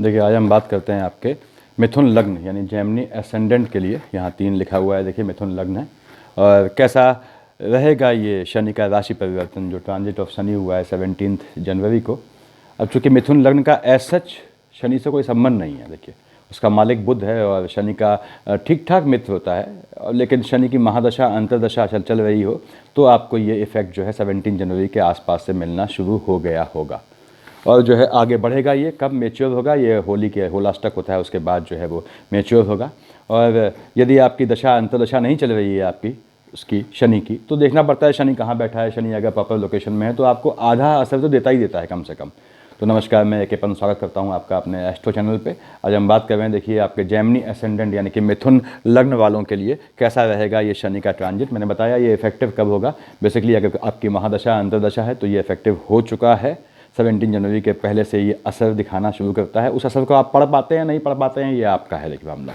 देखिए आज हम बात करते हैं आपके मिथुन लग्न यानी जेमिनी असेंडेंट के लिए। यहाँ 3 लिखा हुआ है, देखिए मिथुन लग्न है। और कैसा रहेगा ये शनि का राशि परिवर्तन, जो ट्रांजिट ऑफ शनि हुआ है 17 जनवरी को। अब चूँकि मिथुन लग्न का एज सच शनि से कोई संबंध नहीं है, देखिए उसका मालिक बुध है और शनि का ठीक ठाक मित्र होता है, लेकिन शनि की महादशा अंतरदशा चल रही हो तो आपको ये इफेक्ट जो है 17 जनवरी के आसपास से मिलना शुरू हो गया होगा। और जो है आगे बढ़ेगा, ये कब मेच्योर होगा, ये होली के होलाष्टक होता है उसके बाद जो है वो मेच्योर होगा। और यदि आपकी दशा अंतरदशा नहीं चल रही है आपकी उसकी शनि की, तो देखना पड़ता है शनि कहाँ बैठा है। शनि अगर प्रॉपर लोकेशन में है तो आपको आधा असर तो देता ही देता है कम से कम। तो नमस्कार, मैं एक स्वागत करता हूं आपका अपने एस्ट्रो चैनल पे। आज हम बात कर रहे हैं, देखिए आपके जेमिनी असेंडेंट यानी कि मिथुन लग्न वालों के लिए कैसा रहेगा ये शनि का ट्रांजिट। मैंने बताया ये इफेक्टिव कब होगा। बेसिकली अगर आपकी महादशा अंतरदशा है तो ये इफेक्टिव हो चुका है। 17 जनवरी के पहले से ये असर दिखाना शुरू करता है। उस असर को आप पढ़ पाते हैं नहीं पढ़ पाते हैं ये आपका है, देखिए मामला।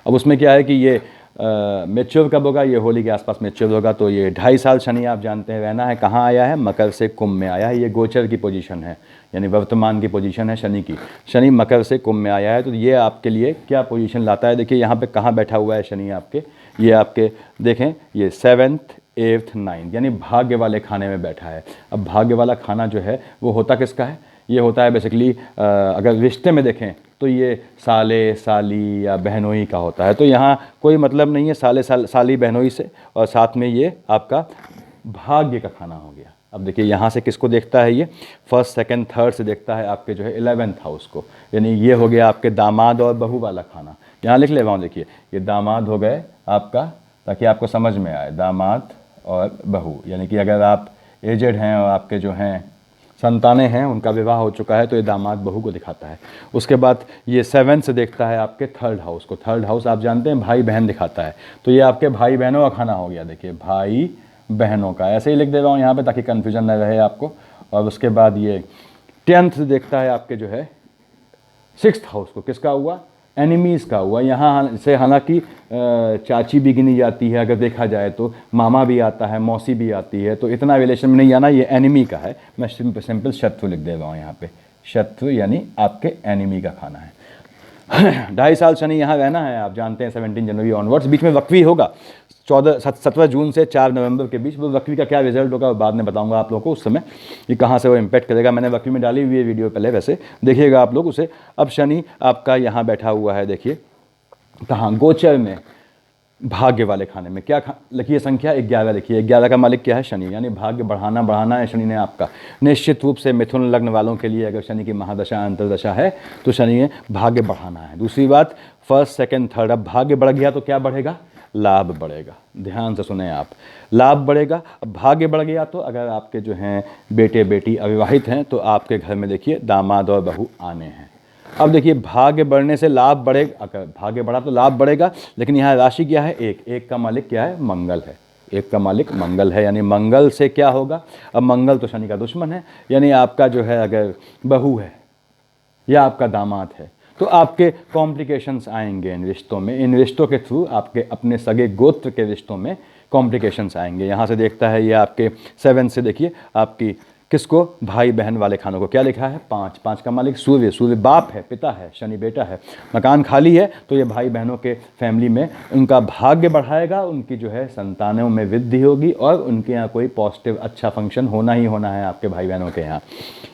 अब उसमें क्या है कि ये मेच्योर कब होगा, ये होली के आसपास मेच्योर होगा। तो ये 2.5 साल शनि आप जानते हैं रहना है, कहाँ आया है, मकर से कुंभ में आया है। ये गोचर की पोजीशन है यानी वर्तमान की पोजीशन है शनि की। शनि मकर से कुंभ में आया है तो ये आपके लिए क्या पोजीशन लाता है। देखिए यहाँ पे कहाँ बैठा हुआ है शनि आपके, ये आपके देखें ये 7th 8th 9th यानी भाग्य वाले खाने में बैठा है। अब भाग्य वाला खाना जो है वो होता किसका है, ये होता है बेसिकली अगर रिश्ते में देखें तो ये साले साली या बहनोई का होता है। तो यहाँ कोई मतलब नहीं है साली बहनोई से, और साथ में ये आपका भाग्य का खाना हो गया। अब देखिए यहाँ से किसको देखता है, ये 1st 2nd 3rd से देखता है आपके जो है 11th हाउस को, यानी ये हो गया आपके दामाद और बहू वाला खाना। यहाँ लिख ले वहाँ, देखिए ये दामाद हो गए आपका, ताकि आपको समझ में आए, दामाद और बहू। यानी कि अगर आप एजेड हैं और आपके जो हैं संतानें हैं, उनका विवाह हो चुका है, तो ये दामाद बहू को दिखाता है। उसके बाद ये 7 से देखता है आपके 3rd हाउस को। 3rd हाउस आप जानते हैं भाई बहन दिखाता है, तो ये आपके भाई बहनों का खाना हो गया। देखिए भाई बहनों का, ऐसे ही लिख दे रहा हूँ यहाँ पे ताकि कन्फ्यूजन न रहे आपको। और उसके बाद ये 10th से देखता है आपके जो है 6th हाउस को, किसका हुआ, एनिमीज़ का हुआ। यहाँ से हालांकि चाची भी गिनी जाती है, अगर देखा जाए तो मामा भी आता है, मौसी भी आती है, तो इतना रिलेशन में नहीं आना, ये एनिमी का है। मैं सिंपल शत्रु लिख दे रहा हूँ यहाँ पे, शत्रु यानी आपके एनिमी का खाना है। 2.5 साल शनि यहाँ रहना है, आप जानते हैं 17 जनवरी ऑनवर्ड्स। बीच में वक्वी होगा 17 जून से 4 नवंबर के बीच। वो वक्वी का क्या रिजल्ट होगा बाद में बताऊंगा आप लोगों को, उस समय ये कहाँ से वो इम्पैक्ट करेगा। मैंने वक्वी में डाली हुई है वीडियो पहले, वैसे देखिएगा आप लोग उसे। अब शनि आपका यहाँ बैठा हुआ है, देखिए कहाँ, गोचर में, भाग्य वाले खाने में। क्या लिखिए, संख्या 11 लिखिए। 11 का मालिक क्या है, शनि, यानी भाग्य बढ़ाना है शनि ने आपका। निश्चित रूप से मिथुन लग्न वालों के लिए अगर शनि की महादशा अंतरदशा है तो शनि ने भाग्य बढ़ाना है। दूसरी बात, 1st 2nd 3rd, अब भाग्य बढ़ गया तो क्या बढ़ेगा, लाभ बढ़ेगा। ध्यान से सुने आप, लाभ बढ़ेगा। अब भाग्य बढ़ गया तो अगर आपके जो हैं बेटे बेटी अविवाहित हैं तो आपके घर में देखिए दामाद और बहू आने हैं। अब देखिए भाग्य बढ़ने से लाभ बढ़ेगा, अगर भाग्य बढ़ा तो लाभ बढ़ेगा। लेकिन यहाँ राशि क्या है, एक का मालिक क्या है, मंगल है। एक का मालिक मंगल है, यानी मंगल से क्या होगा, अब मंगल तो शनि का दुश्मन है। यानी आपका जो है अगर बहू है या आपका दामाद है तो आपके कॉम्प्लिकेशंस आएंगे इन रिश्तों में। इन रिश्तों के थ्रू आपके अपने सगे गोत्र के रिश्तों में कॉम्प्लिकेशंस आएंगे। यहाँ से देखता है ये आपके 7 से, देखिए आपकी किसको, भाई बहन वाले खानों को। क्या लिखा है, 5 का मालिक सूर्य, सूर्य बाप है, पिता है, शनि बेटा है। मकान खाली है तो ये भाई बहनों के फैमिली में उनका भाग्य बढ़ाएगा, उनकी जो है संतानों में वृद्धि होगी, और उनके यहाँ कोई पॉजिटिव अच्छा फंक्शन होना ही होना है आपके भाई बहनों के यहाँ।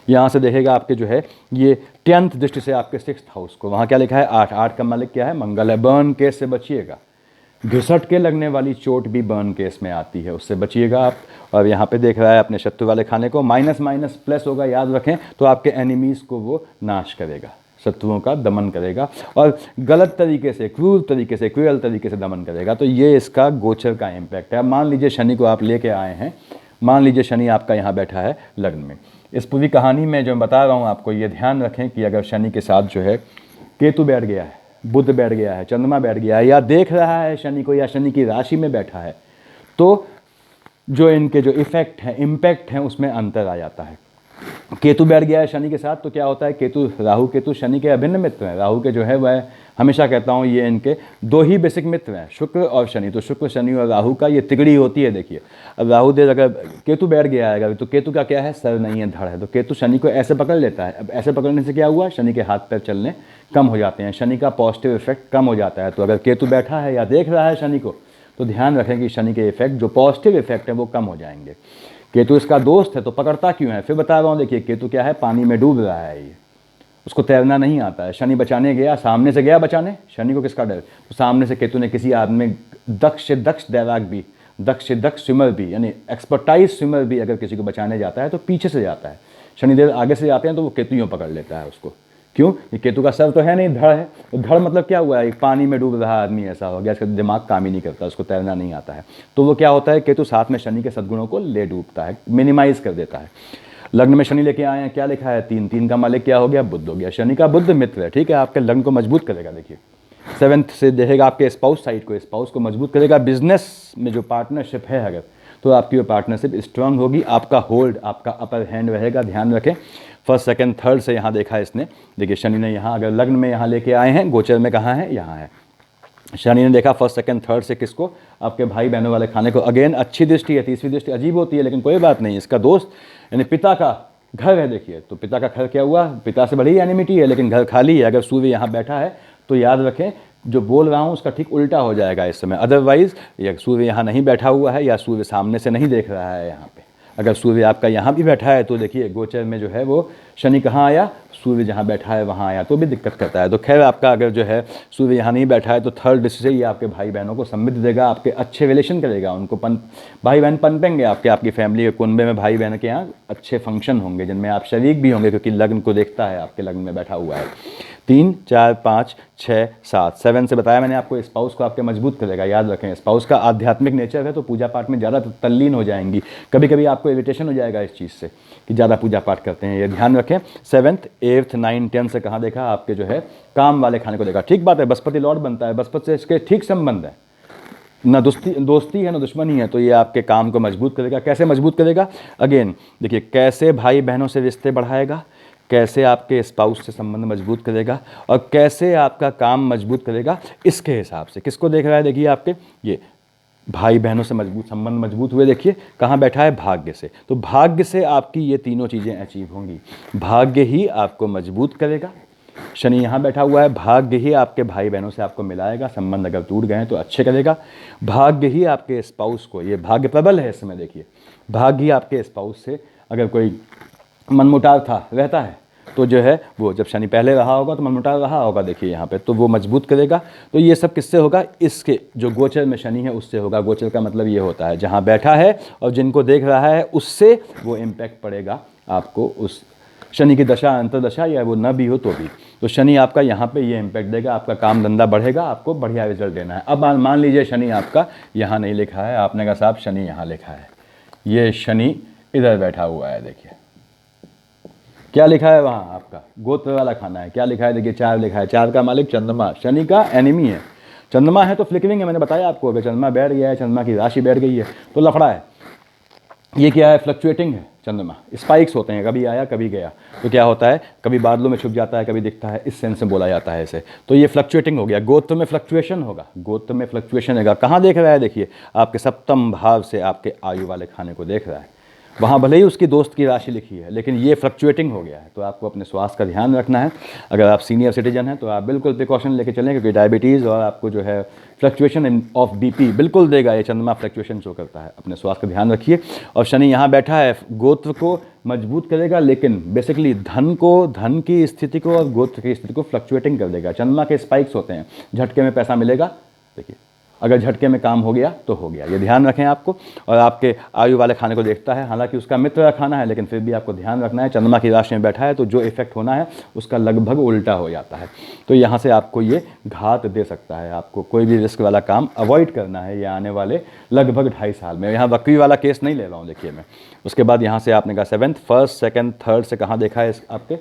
यहाँ से देखेगा आपके जो है ये 10th दृष्टि से आपके 6th हाउस को। वहाँ क्या लिखा है, 8 का मालिक क्या है, मंगल है। बर्न केस से बचिएगा, घिसट के लगने वाली चोट भी बर्न केस में आती है, उससे बचिएगा आप। और यहाँ पे देख रहा है अपने शत्रु वाले खाने को, माइनस माइनस प्लस होगा, याद रखें। तो आपके एनिमीज़ को वो नाश करेगा, शत्रुओं का दमन करेगा, और गलत तरीके से, क्रूर तरीके से दमन करेगा। तो ये इसका गोचर का इम्पैक्ट है। मान लीजिए शनि को आप लेके आए हैं, मान लीजिए शनि आपका यहाँ बैठा है लग्न में। इस पूरी कहानी में जो मैं बता रहा हूँ आपको, ये ध्यान रखें कि अगर शनि के साथ जो है केतु बैठ गया है, बुध बैठ गया है, चंद्रमा बैठ गया है, या देख रहा है शनि को, या शनि की राशि में बैठा है, तो जो इनके जो इफेक्ट हैं, इम्पैक्ट हैं, उसमें अंतर आ जाता है। केतु बैठ गया है शनि के साथ, तो क्या होता है, केतु राहु केतु शनि के अभिन्न मित्र हैं। राहु के जो है वह हमेशा कहता हूँ ये इनके दो ही बेसिक मित्र हैं, शुक्र और शनि। तो शुक्र शनि और राहु का ये तिगड़ी होती है। देखिए अब राहु देव अगर केतु बैठ गया है अगर, तो केतु का क्या है, सर नहीं है, धड़ है, तो केतु शनि को ऐसे पकड़ लेता है। अब ऐसे पकड़ने से क्या हुआ, शनि के हाथ पैर चलने कम हो जाते हैं, शनि का पॉजिटिव इफेक्ट कम हो जाता है। तो अगर केतु बैठा है या देख रहा है शनि को, तो ध्यान रखें कि शनि के इफेक्ट जो पॉजिटिव इफेक्ट है वो कम हो जाएंगे। केतु इसका दोस्त है तो पकड़ता क्यों है, फिर बता रहा हूँ। देखिए केतु क्या है, पानी में डूब रहा है, ये उसको तैरना नहीं आता है। शनि बचाने गया, सामने से गया बचाने, शनि को किसका डर, तो सामने से केतु ने किसी आदमी में दक्ष से दक्ष तैराक भी, दक्ष से दक्ष स्विमर भी, यानी एक्सपर्टाइज स्विमर भी अगर किसी को बचाने जाता है तो पीछे से जाता है। शनिदेव आगे से जाते हैं तो वो केतु यूँ पकड़ लेता है उसको। क्यों, ये केतु का सर तो है नहीं, धड़ है। तो धड़ मतलब क्या हुआ है, पानी में डूब रहा आदमी ऐसा हो गया, इसका दिमाग काम ही नहीं करता, उसको तैरना नहीं आता है। तो वो क्या होता है, केतु साथ में शनि के सद्गुणों को ले डूबता है, मिनिमाइज कर देता है। लग्न में शनि लेके आए हैं, क्या लिखा है, 3, 3 का मालिक क्या हो गया, बुध हो गया। शनि का बुध मित्र है, ठीक है, आपके लग्न को मजबूत करेगा। देखिए 7th से देखेगा आपके स्पाउस साइड को, स्पाउस को मजबूत करेगा। बिजनेस में जो पार्टनरशिप है अगर, तो आपकी वो पार्टनरशिप स्ट्रांग होगी, आपका होल्ड, आपका अपर हैंड रहेगा। ध्यान रखें, 1st, 2nd, 3rd से यहाँ देखा है इसने। देखिए शनि ने यहाँ अगर लग्न में यहाँ लेके आए हैं, गोचर में कहाँ है, यहाँ है। शनि ने देखा 1st, 2nd, 3rd से किसको, आपके भाई बहनों वाले खाने को। अगेन अच्छी दृष्टि है, तीसरी दृष्टि अजीब होती है लेकिन कोई बात नहीं, इसका दोस्त यानी पिता का घर है। देखिए तो पिता का घर क्या हुआ, पिता से बड़ी एनिमिटी है लेकिन घर खाली है। अगर सूर्य यहाँ बैठा है तो याद रखें जो बोल रहा हूँ उसका ठीक उल्टा हो जाएगा इस समय। अदरवाइज या सूर्य यहाँ नहीं बैठा हुआ है या सूर्य सामने से नहीं देख रहा है यहाँ पे, अगर सूर्य आपका यहाँ भी बैठा है तो देखिए गोचर में जो है वो शनि कहाँ आया, सूर्य जहाँ बैठा है वहाँ आया, तो भी दिक्कत करता है। तो खैर आपका अगर जो है सूर्य यहाँ नहीं बैठा है तो 3rd दृष्टि से ये आपके भाई बहनों को समृद्धि देगा, आपके अच्छे रिलेशन करेगा, उनको भाई बहन पनपेंगे आपके, आपकी फैमिली के कुनबे में भाई बहन के यहाँ अच्छे फंक्शन होंगे जिनमें आप शरीक भी होंगे, क्योंकि लग्न को देखता है, आपके लग्न में बैठा हुआ है। 3, 4, 5, 6, 7, 7 से बताया मैंने आपको, स्पाउस को आपके मजबूत करेगा। याद रखें स्पाउस का आध्यात्मिक नेचर है तो पूजा पाठ में ज़्यादा तल्लीन हो जाएंगी। कभी कभी आपको इरिटेशन हो जाएगा इस चीज़ से कि ज़्यादा पूजा पाठ करते हैं, ये ध्यान रखें। 7th, 8th, 9th, 10th से कहाँ देखा, आपके जो है काम वाले खाने को देखा। ठीक बात है, बृहस्पति लॉर्ड बनता है, बृहस्पति से इसके ठीक संबंध है, ना दोस्ती है ना दुश्मनी है। तो ये आपके काम को मजबूत करेगा। कैसे मजबूत करेगा, अगेन देखिए कैसे भाई बहनों से रिश्ते बढ़ाएगा, कैसे आपके स्पाउस से संबंध मजबूत करेगा और कैसे आपका काम मजबूत करेगा, इसके हिसाब से किसको देख रहा है। देखिए आपके ये भाई बहनों से मजबूत संबंध मजबूत हुए, देखिए कहाँ बैठा है, भाग्य से। तो भाग्य से आपकी ये तीनों चीज़ें अचीव होंगी। भाग्य ही आपको मजबूत करेगा, शनि यहाँ बैठा हुआ है, भाग्य ही आपके भाई बहनों से आपको मिलाएगा, संबंध अगर टूट गए हैं तो अच्छे करेगा। भाग्य ही आपके स्पाउस को, ये भाग्य प्रबल है इस समय, देखिए भाग्य ही आपके स्पाउस से अगर कोई मनमुटाव था रहता है तो जो है वो जब शनि पहले रहा होगा तो मनमुटाव रहा होगा, देखिए यहाँ पे, तो वो मजबूत करेगा। तो ये सब किससे होगा, इसके जो गोचर में शनि है उससे होगा। गोचर का मतलब ये होता है जहाँ बैठा है और जिनको देख रहा है उससे वो इम्पैक्ट पड़ेगा आपको, उस शनि की दशा अंतर्दशा या वो न भी हो तो भी। तो शनि आपका यहाँ पे ये इम्पैक्ट देगा, आपका काम धंधा बढ़ेगा, आपको बढ़िया रिजल्ट देना है। अब मान लीजिए शनि आपका यहाँ नहीं लिखा है, आपने कहा साहब शनि यहाँ लिखा है, ये शनि इधर बैठा हुआ है, देखिए क्या लिखा है वहाँ, आपका गोत्र वाला खाना है, क्या लिखा है, देखिए 4 लिखा है। 4 का मालिक चंद्रमा, शनि का एनिमी है। चंद्रमा है तो फ्लिकरिंग है, मैंने बताया आपको, अगर चंद्रमा बैठ गया है, चंद्रमा की राशि बैठ गई है तो लफड़ा है। ये क्या है, फ्लक्चुएटिंग है चंद्रमा, स्पाइक्स होते हैं, कभी आया कभी गया। तो क्या होता है, कभी बादलों में छुप जाता है, कभी दिखता है, इस सेंस में बोला जाता है इसे। तो ये फ्लक्चुएटिंग हो गया, गोत्र में फ्लक्चुएशन होगा, गोत्र में फ्लक्चुएशन होगा। कहाँ देख रहा है, देखिए आपके सप्तम भाव से आपके आयु वाले खाने को देख रहा है। वहाँ भले ही उसकी दोस्त की राशि लिखी है लेकिन ये फ्लक्चुएटिंग हो गया है। तो आपको अपने स्वास्थ्य का ध्यान रखना है। अगर आप सीनियर सिटीजन हैं तो आप बिल्कुल प्रिकॉशन लेके चलें, क्योंकि डायबिटीज़ और आपको जो है फ्लक्चुएशन ऑफ बीपी बिल्कुल देगा, ये चंद्रमा फ्लक्चुएशन शो करता है। अपने स्वास्थ्य का ध्यान रखिए। और शनि यहाँ बैठा है, गोत्र को मजबूत करेगा लेकिन बेसिकली धन की स्थिति को और गोत्र की स्थिति को फ्लक्चुएटिंग कर देगा। चंद्रमा के स्पाइक्स होते हैं, झटके में पैसा मिलेगा, देखिए अगर झटके में काम हो गया तो हो गया, ये ध्यान रखें आपको। और आपके आयु वाले खाने को देखता है, हालांकि उसका मित्र का खाना है लेकिन फिर भी आपको ध्यान रखना है, चंद्रमा की राशि में बैठा है तो जो इफेक्ट होना है उसका लगभग उल्टा हो जाता है। तो यहाँ से आपको ये घात दे सकता है, आपको कोई भी रिस्क वाला काम अवॉइड करना है ये आने वाले लगभग 2.5 साल में। यहाँ वक्री वाला केस नहीं ले रहा हूँ, देखिए मैं। उसके बाद यहाँ से आपने कहा 7th, 1st, 2nd, 3rd से कहाँ देखा है आपके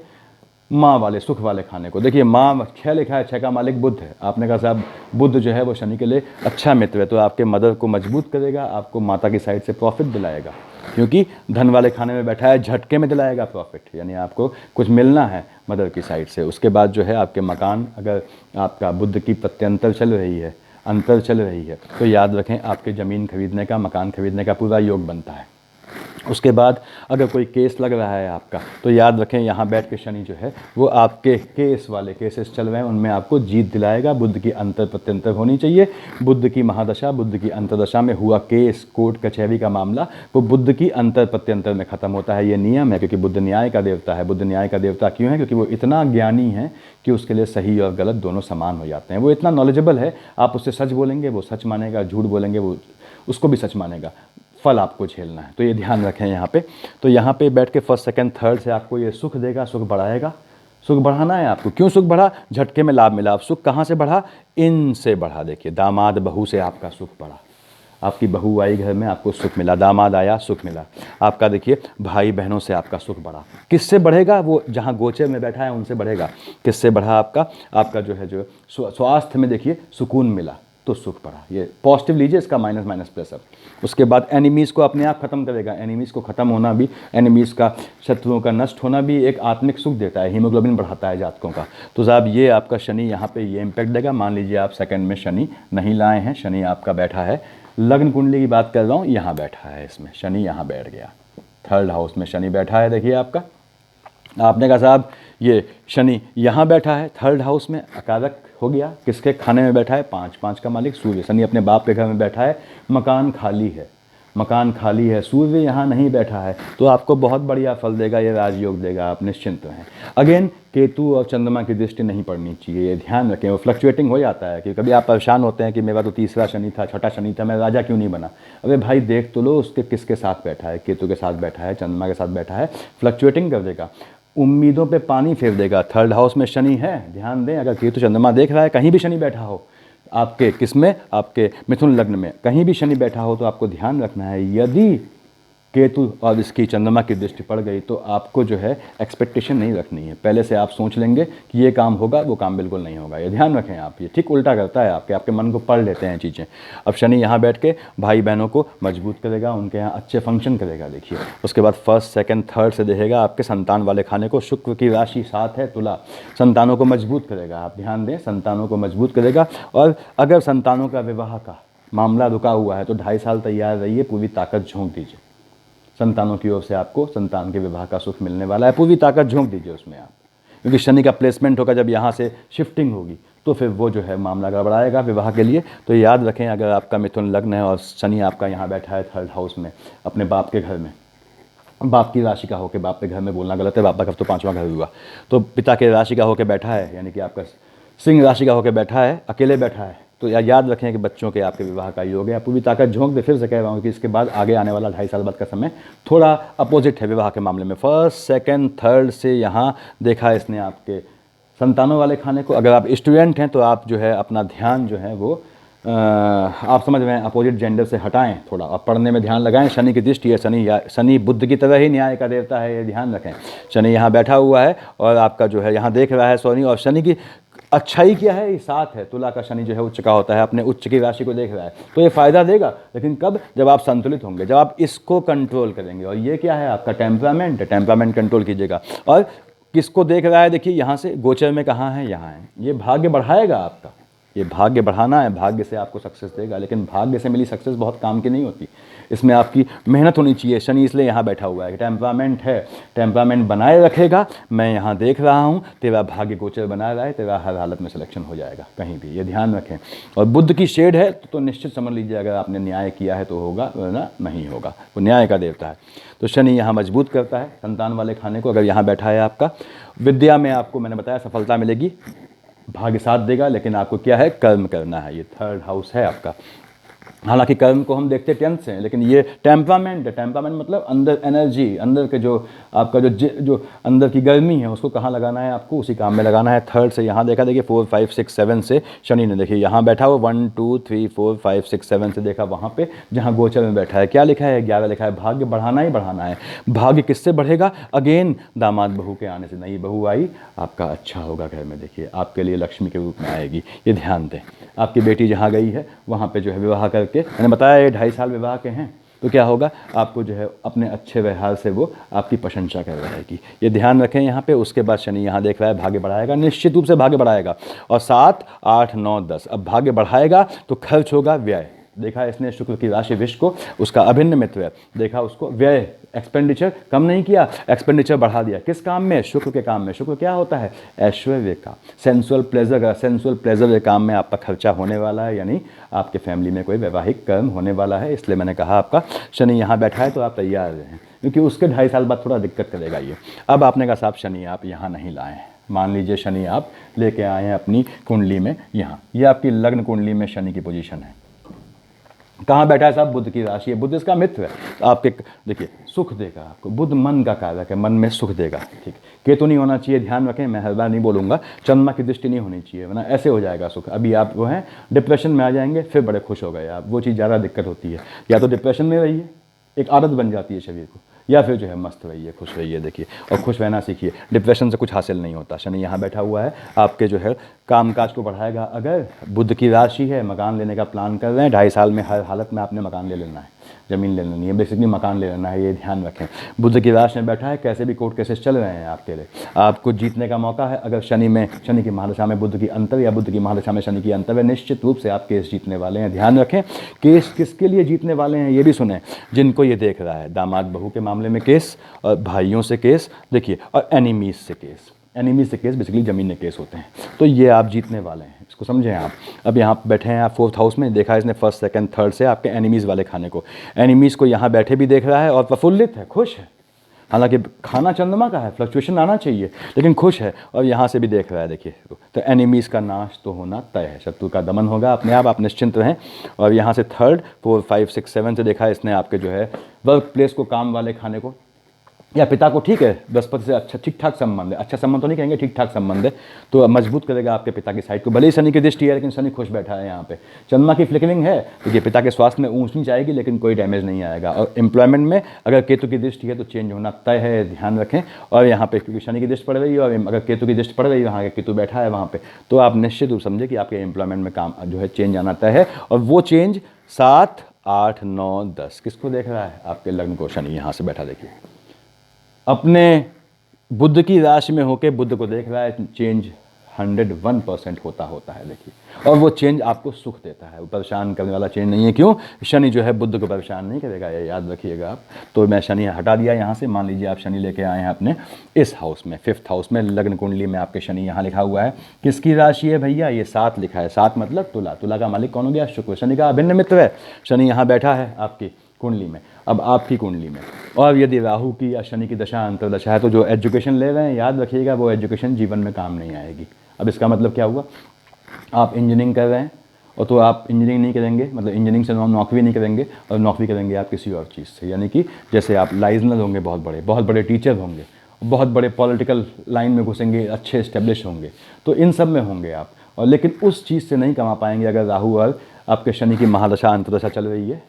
माँ वाले सुख वाले खाने को। देखिए माँ 6 लिखा है, 6 का मालिक बुध है। आपने कहा साहब बुध जो है वो शनि के लिए अच्छा मित्र है, तो आपके मदर को मजबूत करेगा, आपको माता की साइड से प्रॉफिट दिलाएगा, क्योंकि धन वाले खाने में बैठा है, झटके में दिलाएगा प्रॉफिट, यानी आपको कुछ मिलना है मदर की साइड से। उसके बाद जो है आपके मकान, अगर आपका बुध की प्रत्यंतर चल रही है, अंतर चल रही है, तो याद रखें आपके ज़मीन खरीदने का, मकान खरीदने का पूरा योग बनता है। उसके बाद अगर कोई केस लग रहा है आपका, तो याद रखें यहाँ बैठ के शनि जो है वो आपके केस वाले केसेस चल रहे हैं उनमें आपको जीत दिलाएगा। बुध की अंतर प्रत्यंतर होनी चाहिए। बुध की महादशा, बुध की अंतरदशा में हुआ केस, कोर्ट कचहरी का मामला, वो बुध की अंतर प्रत्यंतर में ख़त्म होता है। ये नियम है, क्योंकि बुध न्याय का देवता है। बुध न्याय का देवता क्यों है? क्योंकि वो इतना ज्ञानी है कि उसके लिए सही और गलत दोनों समान हो जाते हैं। वो इतना नॉलेजेबल है, आप उससे सच बोलेंगे वो सच मानेगा, झूठ बोलेंगे वो उसको भी सच मानेगा, फल आपको झेलना है। तो ये ध्यान रखें यहाँ पे। तो यहाँ पे बैठ के फर्स्ट सेकंड थर्ड से आपको ये सुख देगा, सुख बढ़ाएगा। सुख बढ़ाना है आपको। क्यों सुख बढ़ा? झटके में लाभ मिला। अब सुख कहाँ से बढ़ा? इनसे बढ़ा। देखिए दामाद बहू से आपका सुख बढ़ा, आपकी बहू आई घर में, आपको सुख मिला, दामाद आया, सुख मिला। आपका देखिए भाई बहनों से आपका सुख बढ़ा। किससे बढ़ेगा? वो जहाँ गोचर में बैठा है उनसे बढ़ेगा। किससे बढ़ा? आपका जो है जो स्वास्थ्य में देखिए सुकून मिला, तो सुख बढ़ा। ये पॉजिटिव लीजिए, इसका माइनस माइनस प्लस। अब उसके बाद एनिमीज़ को अपने आप खत्म करेगा। एनिमीज़ को ख़त्म होना भी, एनिमीज़ का, शत्रुओं का नष्ट होना भी एक आत्मिक सुख देता है, हीमोग्लोबिन बढ़ाता है जातकों का। तो साहब ये आपका शनि यहाँ पे ये इम्पैक्ट देगा। मान लीजिए आप सेकंड में शनि नहीं लाए हैं, शनि आपका बैठा है, लग्न कुंडली की बात कर रहा हूँ, यहाँ बैठा है, इसमें शनि यहाँ बैठ गया, थर्ड हाउस में शनि बैठा है। देखिए आपका, आपने कहा साहब ये शनि यहाँ बैठा है थर्ड हाउस में, अकारक हो गया। किसके खाने में बैठा है? 5 का मालिक सूर्य। शनि अपने बाप के घर में बैठा है, मकान खाली है, मकान खाली है, सूर्य यहाँ नहीं बैठा है, तो आपको बहुत बढ़िया फल देगा, ये राजयोग देगा, आप निश्चिंत रहें। अगेन केतु और चंद्रमा की दृष्टि नहीं पड़नी चाहिए, ये ध्यान रखें। वो फ्लक्चुएटिंग हो जाता है कि कभी आप परेशान होते हैं कि मेरा तो तीसरा शनि था, छठा शनि था, मैं राजा क्यों नहीं बना। अरे भाई देख तो लो उसके किसके साथ बैठा है, केतु के साथ बैठा है, चंद्रमा के साथ बैठा है, फ्लक्चुएटिंग कर देगा, उम्मीदों पे पानी फेर देगा। थर्ड हाउस में शनि है, ध्यान दें। अगर केतु चंद्रमा देख रहा है, कहीं भी शनि बैठा हो, आपके किसमें, आपके मिथुन लग्न में कहीं भी शनि बैठा हो, तो आपको ध्यान रखना है, यदि केतु और इसकी चंद्रमा की दृष्टि पड़ गई तो आपको जो है एक्सपेक्टेशन नहीं रखनी है। पहले से आप सोच लेंगे कि ये काम होगा, वो काम बिल्कुल नहीं होगा, ये ध्यान रखें आप। ये ठीक उल्टा करता है, आपके मन को पढ़ लेते हैं चीज़ें। अब शनि यहाँ बैठ के भाई बहनों को मजबूत करेगा, उनके यहाँ अच्छे फंक्शन करेगा। देखिए उसके बाद फर्स्ट सेकंड थर्ड से देखेगा आपके संतान वाले खाने को। शुक्र की राशि 7 है, तुला, संतानों को मजबूत करेगा। आप ध्यान दें, संतानों को मजबूत करेगा। और अगर संतानों का विवाह का मामला रुका हुआ है तो 2.5 साल तैयार रहिए, पूरी ताकत झोंक दीजिए। संतानों की ओर से आपको संतान के विवाह का सुख मिलने वाला है, पूरी ताकत झोंक दीजिए उसमें आप, क्योंकि शनि का प्लेसमेंट होगा जब यहाँ से शिफ्टिंग होगी तो फिर वो जो है मामला गड़बड़ाएगा विवाह के लिए। तो याद रखें, अगर आपका मिथुन लग्न है और शनि आपका यहाँ बैठा है थर्ड हाउस में, अपने बाप के घर में, बाप की राशि का होकर, बाप के घर में बोलना गलत है, बाप का तो 5वां घर हुआ, तो पिता के राशि का होकर बैठा है, यानी कि आपका सिंह राशि का होकर बैठा है, अकेले बैठा है, तो याद रखें कि बच्चों के आपके विवाह का योग है। पूरी ताकत झोंक दे। फिर से कह रहा हूँ कि इसके बाद आगे आने वाला 2.5 साल बाद का समय थोड़ा अपोजिट है विवाह के मामले में। फर्स्ट सेकंड थर्ड से यहाँ देखा इसने आपके संतानों वाले खाने को। अगर आप स्टूडेंट हैं तो आप जो है अपना ध्यान जो है वो आप समझ रहे हैं अपोजिट जेंडर से हटाएं थोड़ा, और पढ़ने में ध्यान लगाएं। शनि की दृष्टि है, शनि बुद्ध की तरह ही न्याय का देवता है, ये ध्यान रखें। शनि यहाँ बैठा हुआ है और आपका जो है यहाँ देख रहा है सोनी, और शनि की अच्छाई क्या है? ये 7 है, तुला का शनि जो है उच्च का होता है, अपने उच्च की राशि को देख रहा है, तो ये फायदा देगा। लेकिन कब? जब आप संतुलित होंगे, जब आप इसको कंट्रोल करेंगे। और ये क्या है? आपका टेम्परामेंट है, टेम्परामेंट कंट्रोल कीजिएगा। और किसको देख रहा है? देखिए यहाँ से गोचर में कहाँ है? यहाँ है। ये भाग्य बढ़ाएगा आपका, ये भाग्य बढ़ाना है, भाग्य से आपको सक्सेस देगा। लेकिन भाग्य से मिली सक्सेस बहुत काम की नहीं होती, इसमें आपकी मेहनत होनी चाहिए। शनि इसलिए यहाँ बैठा हुआ है, टेम्परामेंट है, टेम्परामेंट बनाए रखेगा। मैं यहाँ देख रहा हूँ, तेरा भाग्य गोचर बना रहा है, तेरा हर हालत में सिलेक्शन हो जाएगा कहीं भी, ये ध्यान रखें। और बुद्ध की शेड है तो निश्चित समझ लीजिए, अगर आपने न्याय किया है तो होगा, वरना नहीं होगा। वो न्याय का देवता है। तो शनि यहाँ मजबूत करता है संतान वाले खाने को। अगर यहाँ बैठा है आपका, विद्या में आपको मैंने बताया सफलता मिलेगी, भाग्य साथ देगा, लेकिन आपको क्या है? कर्म करना है। ये थर्ड हाउस है आपका। हालांकि कर्म को हम देखते 10th से हैं, लेकिन ये टेम्परामेंट है। टेम्परामेंट मतलब अंदर एनर्जी, अंदर के जो आपका जो अंदर की गर्मी है उसको कहाँ लगाना है, आपको उसी काम में लगाना है। 3rd से यहाँ देखा, देखिए 4 5 6 7 से शनि ने देखिए यहाँ बैठा हुआ 1 2 3 4 5 6 7 से देखा वहाँ पे जहाँ गोचर में बैठा है, क्या लिखा है 11 लिखा है। भाग्य बढ़ाना ही बढ़ाना है। भाग्य किससे बढ़ेगा? अगेन दामाद बहू के आने से। नई बहू आई, आपका अच्छा होगा घर में, देखिए आपके लिए लक्ष्मी के रूप में आएगी, ये ध्यान दें। आपकी बेटी जहाँ गई है वहाँ पे जो है विवाह करके, मैंने बताया ये 2.5 साल विवाह के हैं, तो क्या होगा आपको जो है अपने अच्छे व्यवहार से वो आपकी प्रशंसा कर रहेगी, ये ध्यान रखें यहाँ पे। उसके बाद शनि यहाँ देख रहा है भाग्य बढ़ाएगा, निश्चित रूप से भाग्य बढ़ाएगा। और 7 8 9 10 अब भाग्य बढ़ाएगा तो खर्च होगा, व्यय। देखा इसने शुक्र की राशि विष को, उसका अभिन्न मित्र है, देखा उसको व्यय एक्सपेंडिचर कम नहीं किया, एक्सपेंडिचर बढ़ा दिया। किस काम में? शुक्र के काम में। शुक्र क्या होता है? ऐश्वर्य का, सेंसुअल प्लेजर का। सेंसुअल प्लेजर के काम में आपका खर्चा होने वाला है, यानी आपके फैमिली में कोई वैवाहिक कर्म होने वाला है। इसलिए मैंने कहा आपका शनि यहाँ बैठा है तो आप तैयार रहें, क्योंकि उसके 2.5 साल बाद थोड़ा दिक्कत करेगा ये। अब आपने कहा साहब शनि आप यहाँ नहीं लाएँ, मान लीजिए शनि आप लेके आए हैं अपनी कुंडली में यहाँ, ये आपकी लग्न कुंडली में शनि की पोजीशन है। कहाँ बैठा है साहब? बुध की राशि है, बुध इसका मित्र है। तो आपके देखिए सुख देगा आपको, बुध मन का कारक है, मन में सुख देगा। ठीक, केतु नहीं होना चाहिए, ध्यान रखें, मैं हर बार नहीं बोलूँगा, चंद्रमा की दृष्टि नहीं होनी चाहिए, वरना ऐसे हो जाएगा सुख। अभी आप वो हैं डिप्रेशन में आ जाएंगे, फिर बड़े खुश हो गए आप, वो चीज़ ज़्यादा दिक्कत होती है। या तो डिप्रेशन में रहिए, एक आदत बन जाती है शरीर को, या फिर जो है मस्त रहिए, खुश रहिए, देखिए, और खुश रहना सीखिए। डिप्रेशन से कुछ हासिल नहीं होता। शनि यहाँ बैठा हुआ है, आपके जो है कामकाज को बढ़ाएगा। अगर बुध की राशि है, मकान लेने का प्लान कर रहे हैं, 2.5 साल में हर हालत में आपने मकान ले लेना है, ज़मीन ले लेनी है, बेसिकली मकान ले लेना है, ये ध्यान रखें। बुध की राशि में बैठा है, कैसे भी कोर्ट केसेस चल रहे हैं आपके लिए, आपको जीतने का मौका है। अगर शनि की महादशा में बुध की अंतर या बुध की महादशा में शनि की अंतर है, निश्चित रूप से आप केस जीतने वाले हैं। ध्यान रखें, केस किसके लिए जीतने वाले हैं ये भी सुने, जिनको ये देख रहा है, दामाद बहू के मामले में केस, और भाइयों से केस, देखिए, और एनिमीज से केस। एनिमी से केस बेसिकली ज़मीन केस होते हैं, तो ये आप जीतने वाले हैं, इसको समझें आप। अब यहाँ बैठे हैं आप 4th हाउस में, देखा इसने 1st 2nd 3rd से आपके एनिमीज़ वाले खाने को, एनिमीज़ को यहाँ बैठे भी देख रहा है और प्रफुल्लित है, खुश है। हालांकि खाना चंद्रमा का है, फ्लक्चुएशन आना चाहिए, लेकिन खुश है, और यहाँ से भी देख रहा है, देखिए। तो एनिमीज़ का नाश तो होना तय है, शत्रु का दमन होगा अपने आप निश्चिंत रहें। और यहाँ से 3rd 4 5 6 7 से देखा इसने आपके जो है वर्क प्लेस को, काम वाले खाने को, या पिता को, ठीक है, बृहस्पति से अच्छा ठीक ठाक संबंध है, अच्छा संबंध तो नहीं कहेंगे, ठीक ठाक संबंध है, तो मजबूत करेगा आपके पिता की साइड को। भले ही शनि की दृष्टि है, लेकिन शनि खुश बैठा है यहाँ पे, चंद्रमा की फ्लिकरिंग है, देखिए पिता के स्वास्थ्य में ऊंच नीच आएगी, लेकिन कोई डैमेज नहीं आएगा। और एम्प्लॉयमेंट में अगर केतु की दृष्टि है तो चेंज होना तय है, ध्यान रखें। और यहाँ पे क्योंकि शनि की दृष्टि पड़ रही है, और अगर केतु की दृष्टि पड़ रही है, वहाँ केतु बैठा है वहाँ पे, तो आप निश्चित रूप समझे कि आपके एम्प्लॉयमेंट में काम जो है चेंज आना तय है। और वो चेंज 7 8 9 10 किसको देख रहा है? आपके लग्न को शनि यहाँ से बैठा, देखिए अपने बुध की राशि में होके बुध को देख रहा है। चेंज 101% होता है, देखिए, और वो चेंज आपको सुख देता है, वो परेशान करने वाला चेंज नहीं है। क्यों? शनि जो है बुध को परेशान नहीं करेगा, ये याद रखिएगा आप। तो मैं शनि हटा दिया यहाँ से, मान लीजिए आप शनि लेके आए हैं अपने इस हाउस में, 5th हाउस में, लग्न कुंडली में आपके शनि यहाँ लिखा हुआ है। किसकी राशि है भैया? ये 7 लिखा है, 7 मतलब तुला। तुला का मालिक कौन हो गया? शुक्र, शनि का अभिन्न मित्र है। शनि यहाँ बैठा है आपकी कुंडली में, अब आपकी कुंडली में, और यदि राहु की या शनि की दशा अंतर्दशा है, तो जो एजुकेशन ले रहे हैं, याद रखिएगा वो एजुकेशन जीवन में काम नहीं आएगी। अब इसका मतलब क्या हुआ? आप इंजीनियरिंग कर रहे हैं, और तो आप इंजीनियरिंग नहीं करेंगे, मतलब इंजीनियरिंग से नौकरी नहीं करेंगे, और नौकरी करेंगे आप किसी और चीज़ से, यानी कि जैसे आप लाइजनर होंगे, बहुत बड़े टीचर होंगे, बहुत बड़े पॉलिटिकल लाइन में घुसेंगे, अच्छे इस्टेब्लिश होंगे, तो इन सब में होंगे आप। और लेकिन उस चीज़ से नहीं कमा पाएंगे अगर राहु और आपके शनि की महादशा अंतर्दशा चल रही है,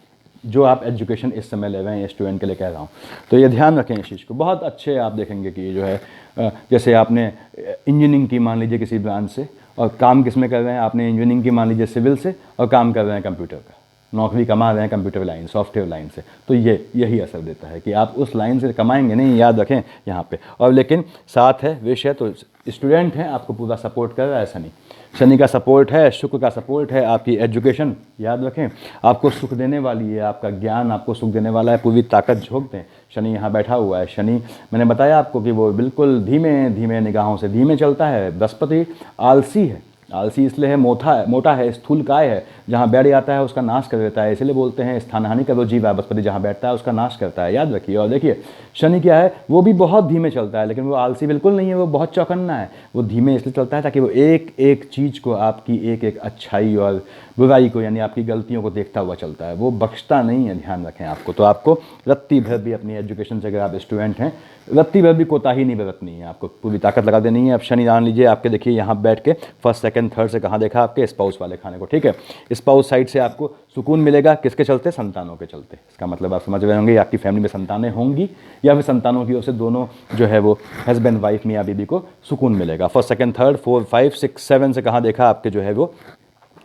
जो आप एजुकेशन इस समय ले रहे हैं, स्टूडेंट के लिए कह रहा हूँ। तो ये ध्यान रखें इस चीज़ को। बहुत अच्छे आप देखेंगे कि ये जो है जैसे आपने इंजीनियरिंग की मान लीजिए किसी ब्रांच से, और काम किस में कर रहे हैं? आपने इंजीनियरिंग की मान लीजिए सिविल से, और काम कर रहे हैं कंप्यूटर का, नौकरी कमा रहे हैं कंप्यूटर लाइन, सॉफ्टवेयर लाइन से, तो यही असर देता है कि आप उस लाइन से कमाएंगे नहीं, याद रखें यहाँ पे। और लेकिन साथ है विषय, तो स्टूडेंट हैं, आपको पूरा सपोर्ट कर रहा है शनि। शनि का सपोर्ट है, शुक्र का सपोर्ट है, आपकी एजुकेशन याद रखें आपको सुख देने वाली है, आपका ज्ञान आपको सुख देने वाला है, पूरी ताकत झोंक दें। शनि यहाँ बैठा हुआ है। शनि मैंने बताया आपको कि वो बिल्कुल धीमे धीमे निगाहों से धीमे चलता है। बृहस्पति आलसी है, आलसी इसलिए है, मोटा है, स्थूलकाय है, जहाँ बैठ जाता है उसका नाश कर देता है, इसलिए बोलते हैं स्थान हानि करो जीवा, बृहस्पति जहाँ बैठता है उसका नाश करता है, याद रखिए। और देखिए शनि क्या है, वो भी बहुत धीमे चलता है, लेकिन वो आलसी बिल्कुल नहीं है, वो बहुत चौकन्ना है। वो धीमे इसलिए चलता है ताकि वो एक एक चीज़ को, आपकी एक एक अच्छाई और बुराई को, यानी आपकी गलतियों को देखता हुआ चलता है, वो बख्शता नहीं है, ध्यान रखें आपको। तो आपको रत्ती भर भी अपनी एजुकेशन से, अगर आप स्टूडेंट हैं, रत्ती भर भी कोताही नहीं बरतनी है, आपको पूरी ताकत लगा देनी है। अब शनि जान लीजिए आपके, देखिए यहाँ बैठ के फर्स्ट सेकंड थर्ड से कहाँ देखा आपके, स्पाउस वाले खाने को, ठीक है। स्पाउस साइड से आपको सुकून मिलेगा, किसके चलते, संतानों के चलते। इसका मतलब आप समझ रहे होंगे, आपकी फैमिली में संतानें होंगी या फिर संतानों की ओर से दोनों जो है वो हस्बैंड वाइफ, मियाँ बीबी को सुकून मिलेगा। फर्स्ट सेकंड थर्ड 4 5 6 7 से कहाँ देखा आपके जो है वो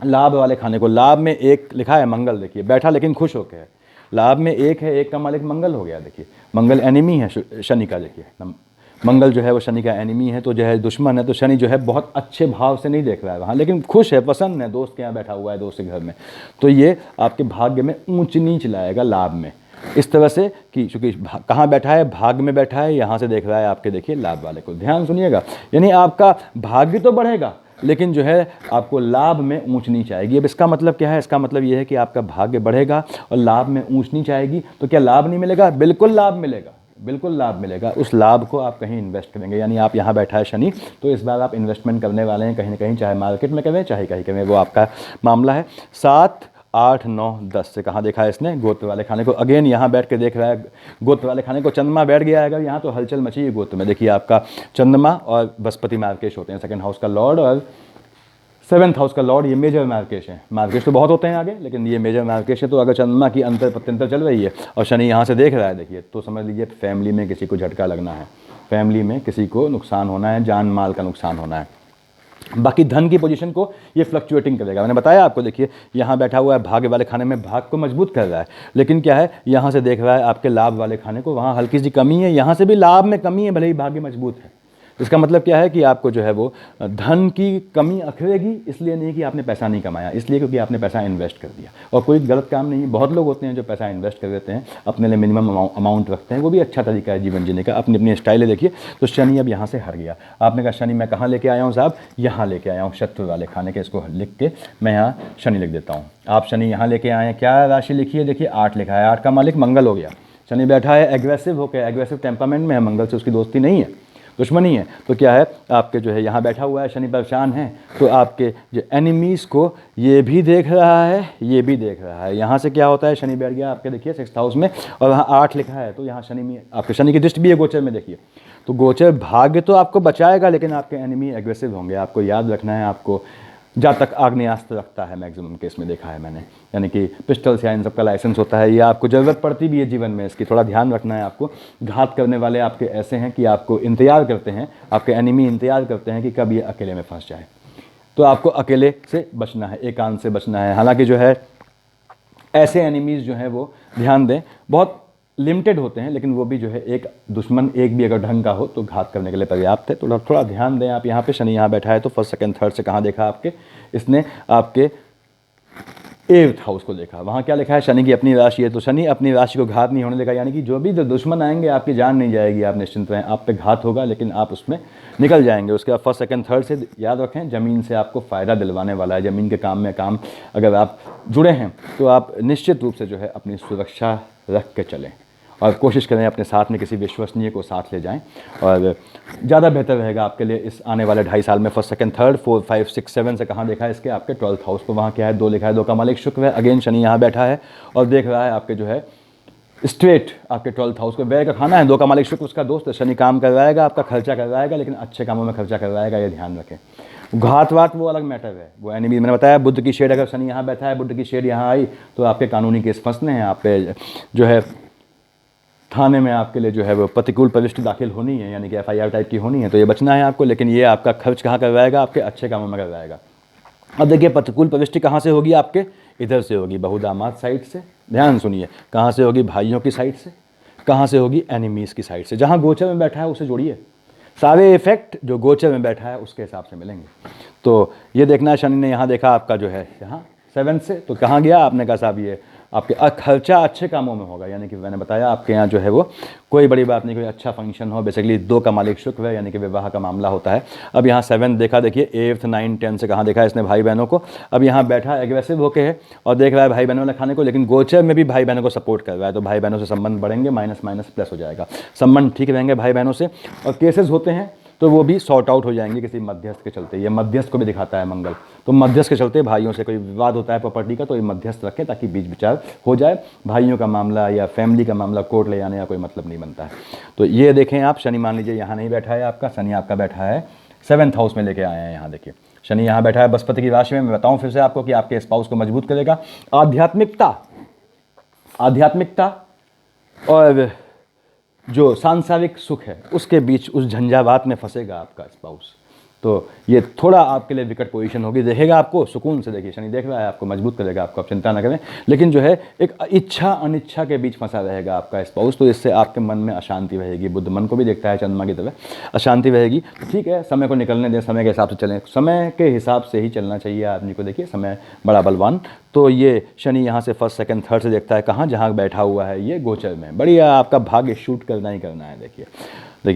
लाभ वाले खाने को। लाभ में एक लिखा है मंगल, देखिए बैठा लेकिन खुश होकर है। लाभ में एक है, एक का मालिक मंगल हो गया। देखिए मंगल एनिमी है शनि का, देखिए मंगल जो है वो शनि का एनिमी है, तो जो है दुश्मन है। तो शनि जो है बहुत अच्छे भाव से नहीं देख रहा है वहाँ, लेकिन खुश है, पसंद है, दोस्त के यहाँ बैठा हुआ है, दोस्त के घर में। तो ये आपके भाग्य में ऊंच नीच लाएगा लाभ में, इस तरह से कि चूंकि कहाँ बैठा है, भाग में बैठा है, यहाँ से देख रहा है आपके, देखिए लाभ वाले को। ध्यान सुनिएगा, यानी आपका भाग्य तो बढ़ेगा लेकिन जो है आपको लाभ में ऊंच नीच आएगी। अब इसका मतलब क्या है, इसका मतलब ये है कि आपका भाग्य बढ़ेगा और लाभ में ऊंच नीच आएगी। तो क्या लाभ नहीं मिलेगा? बिल्कुल लाभ मिलेगा, बिल्कुल लाभ मिलेगा। उस लाभ को आप कहीं इन्वेस्ट करेंगे, यानी आप यहाँ बैठा है शनि, तो इस बार आप इन्वेस्टमेंट करने वाले हैं कहीं ना कहीं, चाहे मार्केट में करें चाहे कहीं करें, वो आपका मामला है। 7 8 9 10 से कहाँ देखा है इसने, गोत्र वाले खाने को। अगेन यहाँ बैठ के देख रहा है गोत्र वाले खाने को, चंद्रमा बैठ गया है, अगर यहाँ तो हलचल मची है गोत्र में। देखिए आपका चंद्रमा और बृहस्पति मार्केश होते हैं, सेकंड हाउस का लॉर्ड और 7th हाउस का लॉर्ड, ये मेजर मार्केश है। मार्केश तो बहुत होते हैं आगे, लेकिन ये मेजर मार्केश है। तो अगर चंद्रमा की अंतर प्रत्यंतर चल रही है और शनि यहाँ से देख रहा है, देखिए, तो समझ लीजिए फैमिली में किसी को झटका लगना है, फैमिली में किसी को नुकसान होना है, जान माल का नुकसान होना है। बाकी धन की पोजीशन को ये फ्लक्चुएटिंग करेगा, मैंने बताया आपको। देखिए यहाँ बैठा हुआ है भाग्य वाले खाने में, भाग को मजबूत कर रहा है, लेकिन क्या है, यहाँ से देख रहा है आपके लाभ वाले खाने को, वहाँ हल्की सी कमी है, यहाँ से भी लाभ में कमी है, भले ही भाग्य मजबूत है। इसका मतलब क्या है कि आपको जो है वो धन की कमी अखरेगी, इसलिए नहीं कि आपने पैसा नहीं कमाया, इसलिए क्योंकि आपने पैसा इन्वेस्ट कर दिया। और कोई गलत काम नहीं है, बहुत लोग होते हैं जो पैसा इन्वेस्ट कर देते हैं, अपने लिए मिनिमम अमाउंट रखते हैं, वो भी अच्छा तरीका है जीवन जीने का, अपनी अपनी स्टाइल है। देखिए तो शनि अब यहाँ से हट गया। आपने कहा शनि मैं कहाँ लेके आया हूँ साहब, यहाँ लेके आया हूँ शत्रु वाले खाने के, इसको लिख के मैं यहाँ शनि लिख देता हूँ। आप शनि यहाँ लेके आए हैं, क्या राशि लिखी है, देखिए 8 लिखा है, 8 का मालिक मंगल हो गया। शनि बैठा है एग्रेसिव होकर, एग्रेसिव टेम्परामेंट में है, मंगल से उसकी दोस्ती नहीं है, दुश्मनी है। तो क्या है, आपके जो है यहाँ बैठा हुआ है शनि परेशान है, तो आपके जो एनिमीज़ को ये भी देख रहा है, ये भी देख रहा है। यहाँ से क्या होता है, शनि बैठ गया आपके, देखिए 6th हाउस में, और वहाँ 8 लिखा है, तो यहाँ शनि में आपके शनि की दृष्टि भी है गोचर में। देखिए तो गोचर भाग्य तो आपको बचाएगा, लेकिन आपके एनिमी एग्रेसिव होंगे। आपको याद रखना है, आपको जातक आग्नेयास्त्र रखता है, मैक्सिमम केस में देखा है मैंने, यानी कि पिस्टल्स या इन सब का लाइसेंस होता है, ये आपको ज़रूरत पड़ती भी है जीवन में, इसकी थोड़ा ध्यान रखना है आपको। घात करने वाले आपके ऐसे हैं कि आपको इंतजार करते हैं, आपके एनिमी इंतजार करते हैं कि कब ये अकेले में फंस जाए। तो आपको अकेले से बचना है, एकांत से बचना है। हालांकि जो है ऐसे एनिमीज़ जो हैं वो ध्यान दें, बहुत लिमिटेड होते हैं, लेकिन वो भी जो है एक दुश्मन एक भी अगर ढंग का हो तो घात करने के लिए पर्याप्त है। तो थोड़ा ध्यान दें आप। यहाँ पे शनि यहाँ बैठा है, तो फर्स्ट सेकंड थर्ड से कहाँ देखा आपके, इसने आपके 8th हाउस को देखा। वहाँ क्या लिखा है, शनि की अपनी राशि है, तो शनि अपनी राशि को घात नहीं होने देगा, यानी कि जो भी दुश्मन आएंगे आपकी जान नहीं जाएगी, आप निश्चिंत रहें, आप पे घात होगा लेकिन आप उसमें निकल जाएंगे। उसके बाद फर्स्ट सेकंड थर्ड से याद रखें, ज़मीन से आपको फ़ायदा दिलवाने वाला है, ज़मीन के काम अगर आप जुड़े हैं तो आप निश्चित रूप से जो है अपनी सुरक्षा रख के चलें और कोशिश करें अपने साथ में किसी विश्वसनीय को साथ ले जाएं, और ज़्यादा बेहतर रहेगा आपके लिए इस आने वाले 2.5 साल में। फर्स्ट सेकंड थर्ड 4 5 6 7 से कहाँ देखा है इसके, आपके 12th हाउस को। वहाँ क्या है, 2 लिखा है, 2 का मालिक शुक्र है। अगेन शनि यहाँ बैठा है और देख रहा है आपके जो है स्ट्रेट आपके 12th हाउस को। व्यय का खाना है, 2 का मालिक शुक्र उसका दोस्त है। शनि काम करवाएगा, आपका खर्चा करवाएगा, लेकिन अच्छे कामों में खर्चा करवाएगा, ये ध्यान रखें। घात वात वो अलग मैटर है, वो एनिमी। मैंने बताया बुध की शेड, अगर शनि यहाँ बैठा है, बुध की शेड यहाँ आई तो आपके कानूनी केस फंसने हैं, आप पे जो है थाने में आपके लिए जो है वो प्रतिकूल प्रविष्टि दाखिल होनी है, यानी कि FIR टाइप की होनी है, तो ये बचना है आपको। लेकिन ये आपका खर्च कहाँ करवाएगा, आपके अच्छे कामों में करवाएगा। अब देखिए प्रतिकूल प्रविष्टि कहाँ से होगी, आपके इधर से होगी, बहुदामाद साइड से। ध्यान सुनिए, कहाँ से होगी, भाइयों की साइड से। कहाँ से होगी, एनिमीज़ की साइड से। जहाँ गोचर में बैठा है उसे जोड़िए, सारे इफेक्ट जो गोचर में बैठा है उसके हिसाब से मिलेंगे। तो ये देखना है, शनि ने यहाँ देखा आपका जो है यहाँ 7 से, तो कहाँ गया, आपने कहा साहब ये आपके खर्चा अच्छे कामों में होगा, यानी कि मैंने बताया आपके यहाँ जो है वो कोई बड़ी बात नहीं, कोई अच्छा फंक्शन हो, बेसिकली 2 का मालिक शुक्र है, यानी कि विवाह का मामला होता है। अब यहाँ 7 देखा, देखिए 8th 9 10 से कहाँ देखा है इसने भाई बहनों को। अब यहाँ बैठा एग्रेसिव होके है और देख रहा है भाई बहनों वाले खाने को, लेकिन गोचर में भी भाई बहनों को सपोर्ट कर रहा है, तो भाई बहनों से संबंध बढ़ेंगे, माइनस माइनस प्लस हो जाएगा, संबंध ठीक रहेंगे भाई बहनों से। और केसेस होते हैं तो वो भी सॉर्ट आउट हो जाएंगे किसी मध्यस्थ के चलते, ये मध्यस्थ को भी दिखाता है मंगल, तो मध्यस्थ के चलते भाइयों से कोई विवाद होता है प्रॉपर्टी का, तो ये मध्यस्थ रखें ताकि बीच विचार हो जाए। भाइयों का मामला या फैमिली का मामला कोर्ट ले जाने का कोई मतलब नहीं बनता है। तो ये देखें आप, शनि मान लीजिए यहाँ नहीं बैठा है आपका, शनि आपका बैठा है 7th हाउस में लेके आए हैं। यहाँ देखिए शनि यहाँ बैठा है बृहस्पति की राशि में। मैं बताऊँ फिर से आपको कि आपके स्पाउस को मजबूत करेगा, आध्यात्मिकता और जो सांसारिक सुख है उसके बीच उस झंझावात में फंसेगा आपका स्पाउस, तो ये थोड़ा आपके लिए विकट पोजीशन होगी। देखेगा आपको सुकून से, देखिए शनि देख रहा है आपको, मजबूत करेगा आपको, आप चिंता न करें, लेकिन जो है एक इच्छा अनिच्छा के बीच फंसा रहेगा आपका स्पाउस, तो इससे आपके मन में अशांति रहेगी। बुध मन को भी देखता है चंद्रमा की तरह, अशांति रहेगी। ठीक है, समय को निकलने दें, समय के हिसाब से चलें, समय के हिसाब से ही चलना चाहिए आदमी को। देखिए समय बड़ा बलवान, तो ये शनि यहाँ से 1st 2nd 3rd से देखता है कहाँ, जहाँ बैठा हुआ है ये गोचर में। बढ़िया, आपका भाग्य शूट करना ही करना है। देखिए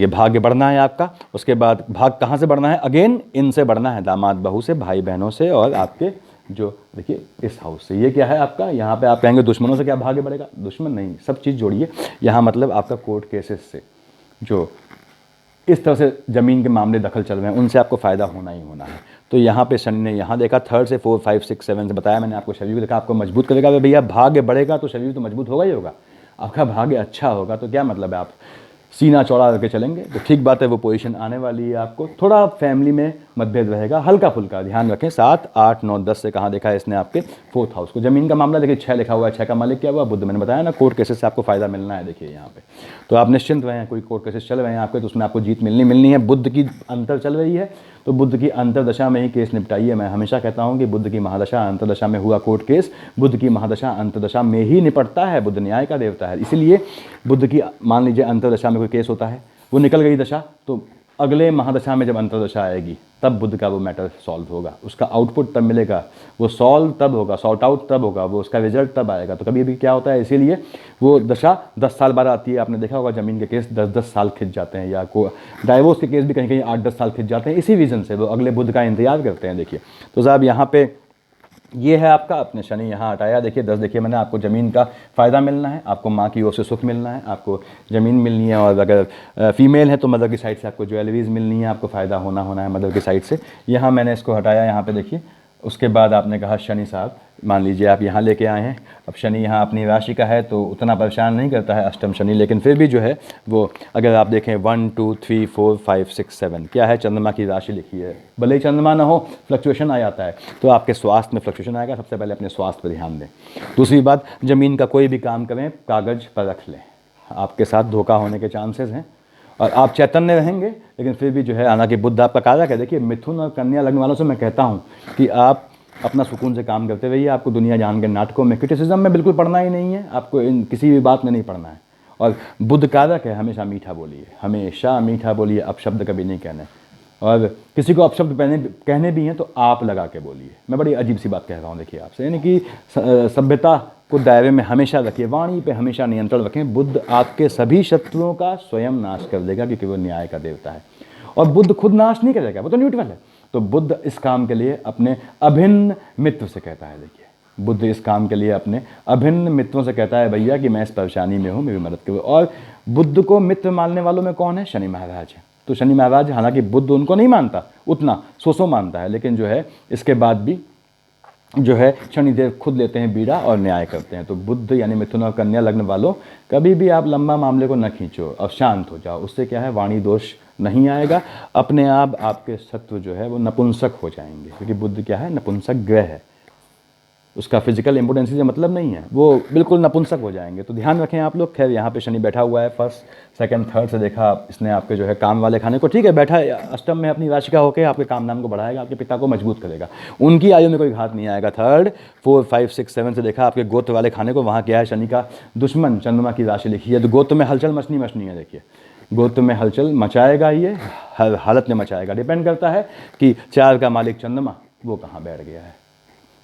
भाग्य बढ़ना है आपका। उसके बाद भाग कहाँ से बढ़ना है, अगेन इनसे बढ़ना है, दामाद बहू से, भाई बहनों से, और आपके जो देखिए इस हाउस से। ये क्या है आपका, यहाँ पे आप कहेंगे दुश्मनों से क्या भाग्य बढ़ेगा, दुश्मन नहीं, सब चीज़ जोड़िए यहाँ, मतलब आपका कोर्ट केसेस से जो इस तरह से ज़मीन के मामले दखल चल रहे हैं उनसे आपको फ़ायदा होना ही होना है। तो यहाँ पे शनि ने यहाँ देखा 3rd से 4 5 6 7 से बताया मैंने आपको, शरीर भी देखा आपको मजबूत करेगा। भैया भाग्य बढ़ेगा तो शरीर तो मजबूत होगा ही होगा, आपका भाग्य अच्छा होगा तो क्या मतलब है आप सीना चौड़ा करके चलेंगे, तो ठीक बात है, वो पोजीशन आने वाली है आपको। थोड़ा फैमिली में मतभेद रहेगा, हल्का फुल्का, ध्यान रखें। 7 8 9 10 से कहाँ देखा है इसने आपके 4th हाउस को। जमीन का मामला देखिए 6 लिखा हुआ है, 6 का मालिक क्या हुआ, बुध। मैंने बताया ना कोर्ट केसेस से आपको फायदा मिलना है। देखिए यहाँ पे तो आप निश्चिंत रहें, कोई कोर्ट केसेस चल रहे हैं आपके तो उसमें आपको जीत मिलनी है। बुध की अंतर चल रही है तो बुध की अंतरदशा में ही केस निपटाइए। मैं हमेशा कहता हूँ कि बुध की महादशा अंतरदशा में हुआ कोर्ट केस बुध की महादशा अंतरदशा में ही निपटता है। बुध न्याय का देवता है, इसीलिए बुध की मान लीजिए अंतरदशा में कोई केस होता है, वो निकल गई दशा, तो अगले महादशा में जब अंतरदशा आएगी तब बुध का वो मैटर सॉल्व होगा, उसका आउटपुट तब मिलेगा, वो सॉल्व तब होगा, सॉर्ट आउट तब होगा, वो उसका रिजल्ट तब आएगा। तो कभी भी क्या होता है, इसीलिए वो दशा 10 साल बाद आती है। आपने देखा होगा जमीन के केस 10-10 साल खिंच जाते हैं, या को डाइवोर्स के केस भी कहीं कहीं 8-10 साल खिंच जाते हैं, इसी रीज़न से वो अगले बुध का इंतजार करते हैं। देखिए तो साहब यहाँ पे ये है आपका, अपने शनि यहाँ हटाया। देखिए 10 देखिए मैंने आपको ज़मीन का फ़ायदा मिलना है, आपको माँ की ओर से सुख मिलना है, आपको ज़मीन मिलनी है, और अगर फीमेल है तो मदर की साइड से आपको ज्वेलरीज मिलनी है, आपको फ़ायदा होना है मदर की साइड से। यहाँ मैंने इसको हटाया, यहाँ पे देखिए। उसके बाद आपने कहा शनि साहब मान लीजिए आप यहाँ लेके आए हैं, अब शनि यहाँ अपनी राशि का है तो उतना परेशान नहीं करता है अष्टम शनि, लेकिन फिर भी जो है वो अगर आप देखें 1 2 3 4 5 6 7 क्या है, चंद्रमा की राशि लिखी है। भले ही चंद्रमा ना हो फ्लक्चुएशन आ जाता है, तो आपके स्वास्थ्य में फ्लक्चुएशन आएगा। सबसे पहले अपने स्वास्थ्य पर ध्यान दें। दूसरी बात, ज़मीन का कोई भी काम करें कागज़ पर रख लें, आपके साथ धोखा होने के चांसेस हैं। और आप चैतन्य रहेंगे, लेकिन फिर भी जो है हालांकि बुध आपका कारक है। देखिए मिथुन और कन्या लग्न वालों से मैं कहता हूँ कि आप अपना सुकून से काम करते रहिए। आपको दुनिया जान के नाटकों में, क्रिटिसिज्म में बिल्कुल पढ़ना ही नहीं है, आपको इन किसी भी बात में नहीं पढ़ना है। और बुध कारक है, हमेशा मीठा बोलिए, हमेशा मीठा बोलिए, अपशब्द कभी नहीं कहने। और किसी को अपशब्द कहने भी हैं तो आप लगा के बोलिए। मैं बड़ी अजीब सी बात कह रहा हूँ देखिए आपसे, यानी कि सभ्यता को दायरे में हमेशा रखिए, वाणी पे हमेशा नियंत्रण रखें। बुध आपके सभी शत्रुओं का स्वयं नाश कर देगा, क्योंकि वो न्याय का देवता है। और बुध खुद नाश नहीं करेगा, वो तो न्यूट्रल है। तो बुध इस काम के लिए अपने अभिन्न मित्र से कहता है, देखिए बुध इस काम के लिए अपने अभिन्न मित्रों से कहता है, भैया कि मैं इस परेशानी में हूँ, मेरी मदद करो। और बुध को मित्र मानने वालों में कौन है, शनि महाराज है। तो शनि महाराज, हालांकि बुध उनको नहीं मानता उतना, सो मानता है, लेकिन जो है इसके बाद भी जो है शनिदेव खुद लेते हैं बीड़ा और न्याय करते हैं। तो बुध यानी मिथुन और कन्या लग्न वालों, कभी भी आप लंबा मामले को न खींचो और शांत हो जाओ। उससे क्या है, वाणी दोष नहीं आएगा, अपने आप आपके शत्रु जो है वो नपुंसक हो जाएंगे, क्योंकि बुध क्या है, नपुंसक ग्रह है। उसका फिजिकल इंपोर्टेंसी से मतलब नहीं है, वो बिल्कुल नपुंसक हो जाएंगे। तो ध्यान रखें आप लोग। खैर यहाँ पे शनि बैठा हुआ है, 1st 2nd 3rd से देखा इसने आपके जो है काम वाले खाने को, ठीक है बैठा है अष्टम में अपनी राशि का होकर, आपके काम नाम को बढ़ाएगा, आपके पिता को मजबूत करेगा, उनकी आयु में कोई घात नहीं आएगा। 3rd 4 5 6 7 से देखा आपके गोत्र वाले खाने को, वहाँ क्या है, शनि का दुश्मन चंद्रमा की राशि लिखी है। तो गोत्र में हलचल मचनी है। देखिए गोत्र में हलचल मचाएगा, ये हर हालत में मचाएगा। डिपेंड करता है कि 4 का मालिक चंद्रमा वो कहाँ बैठ गया है।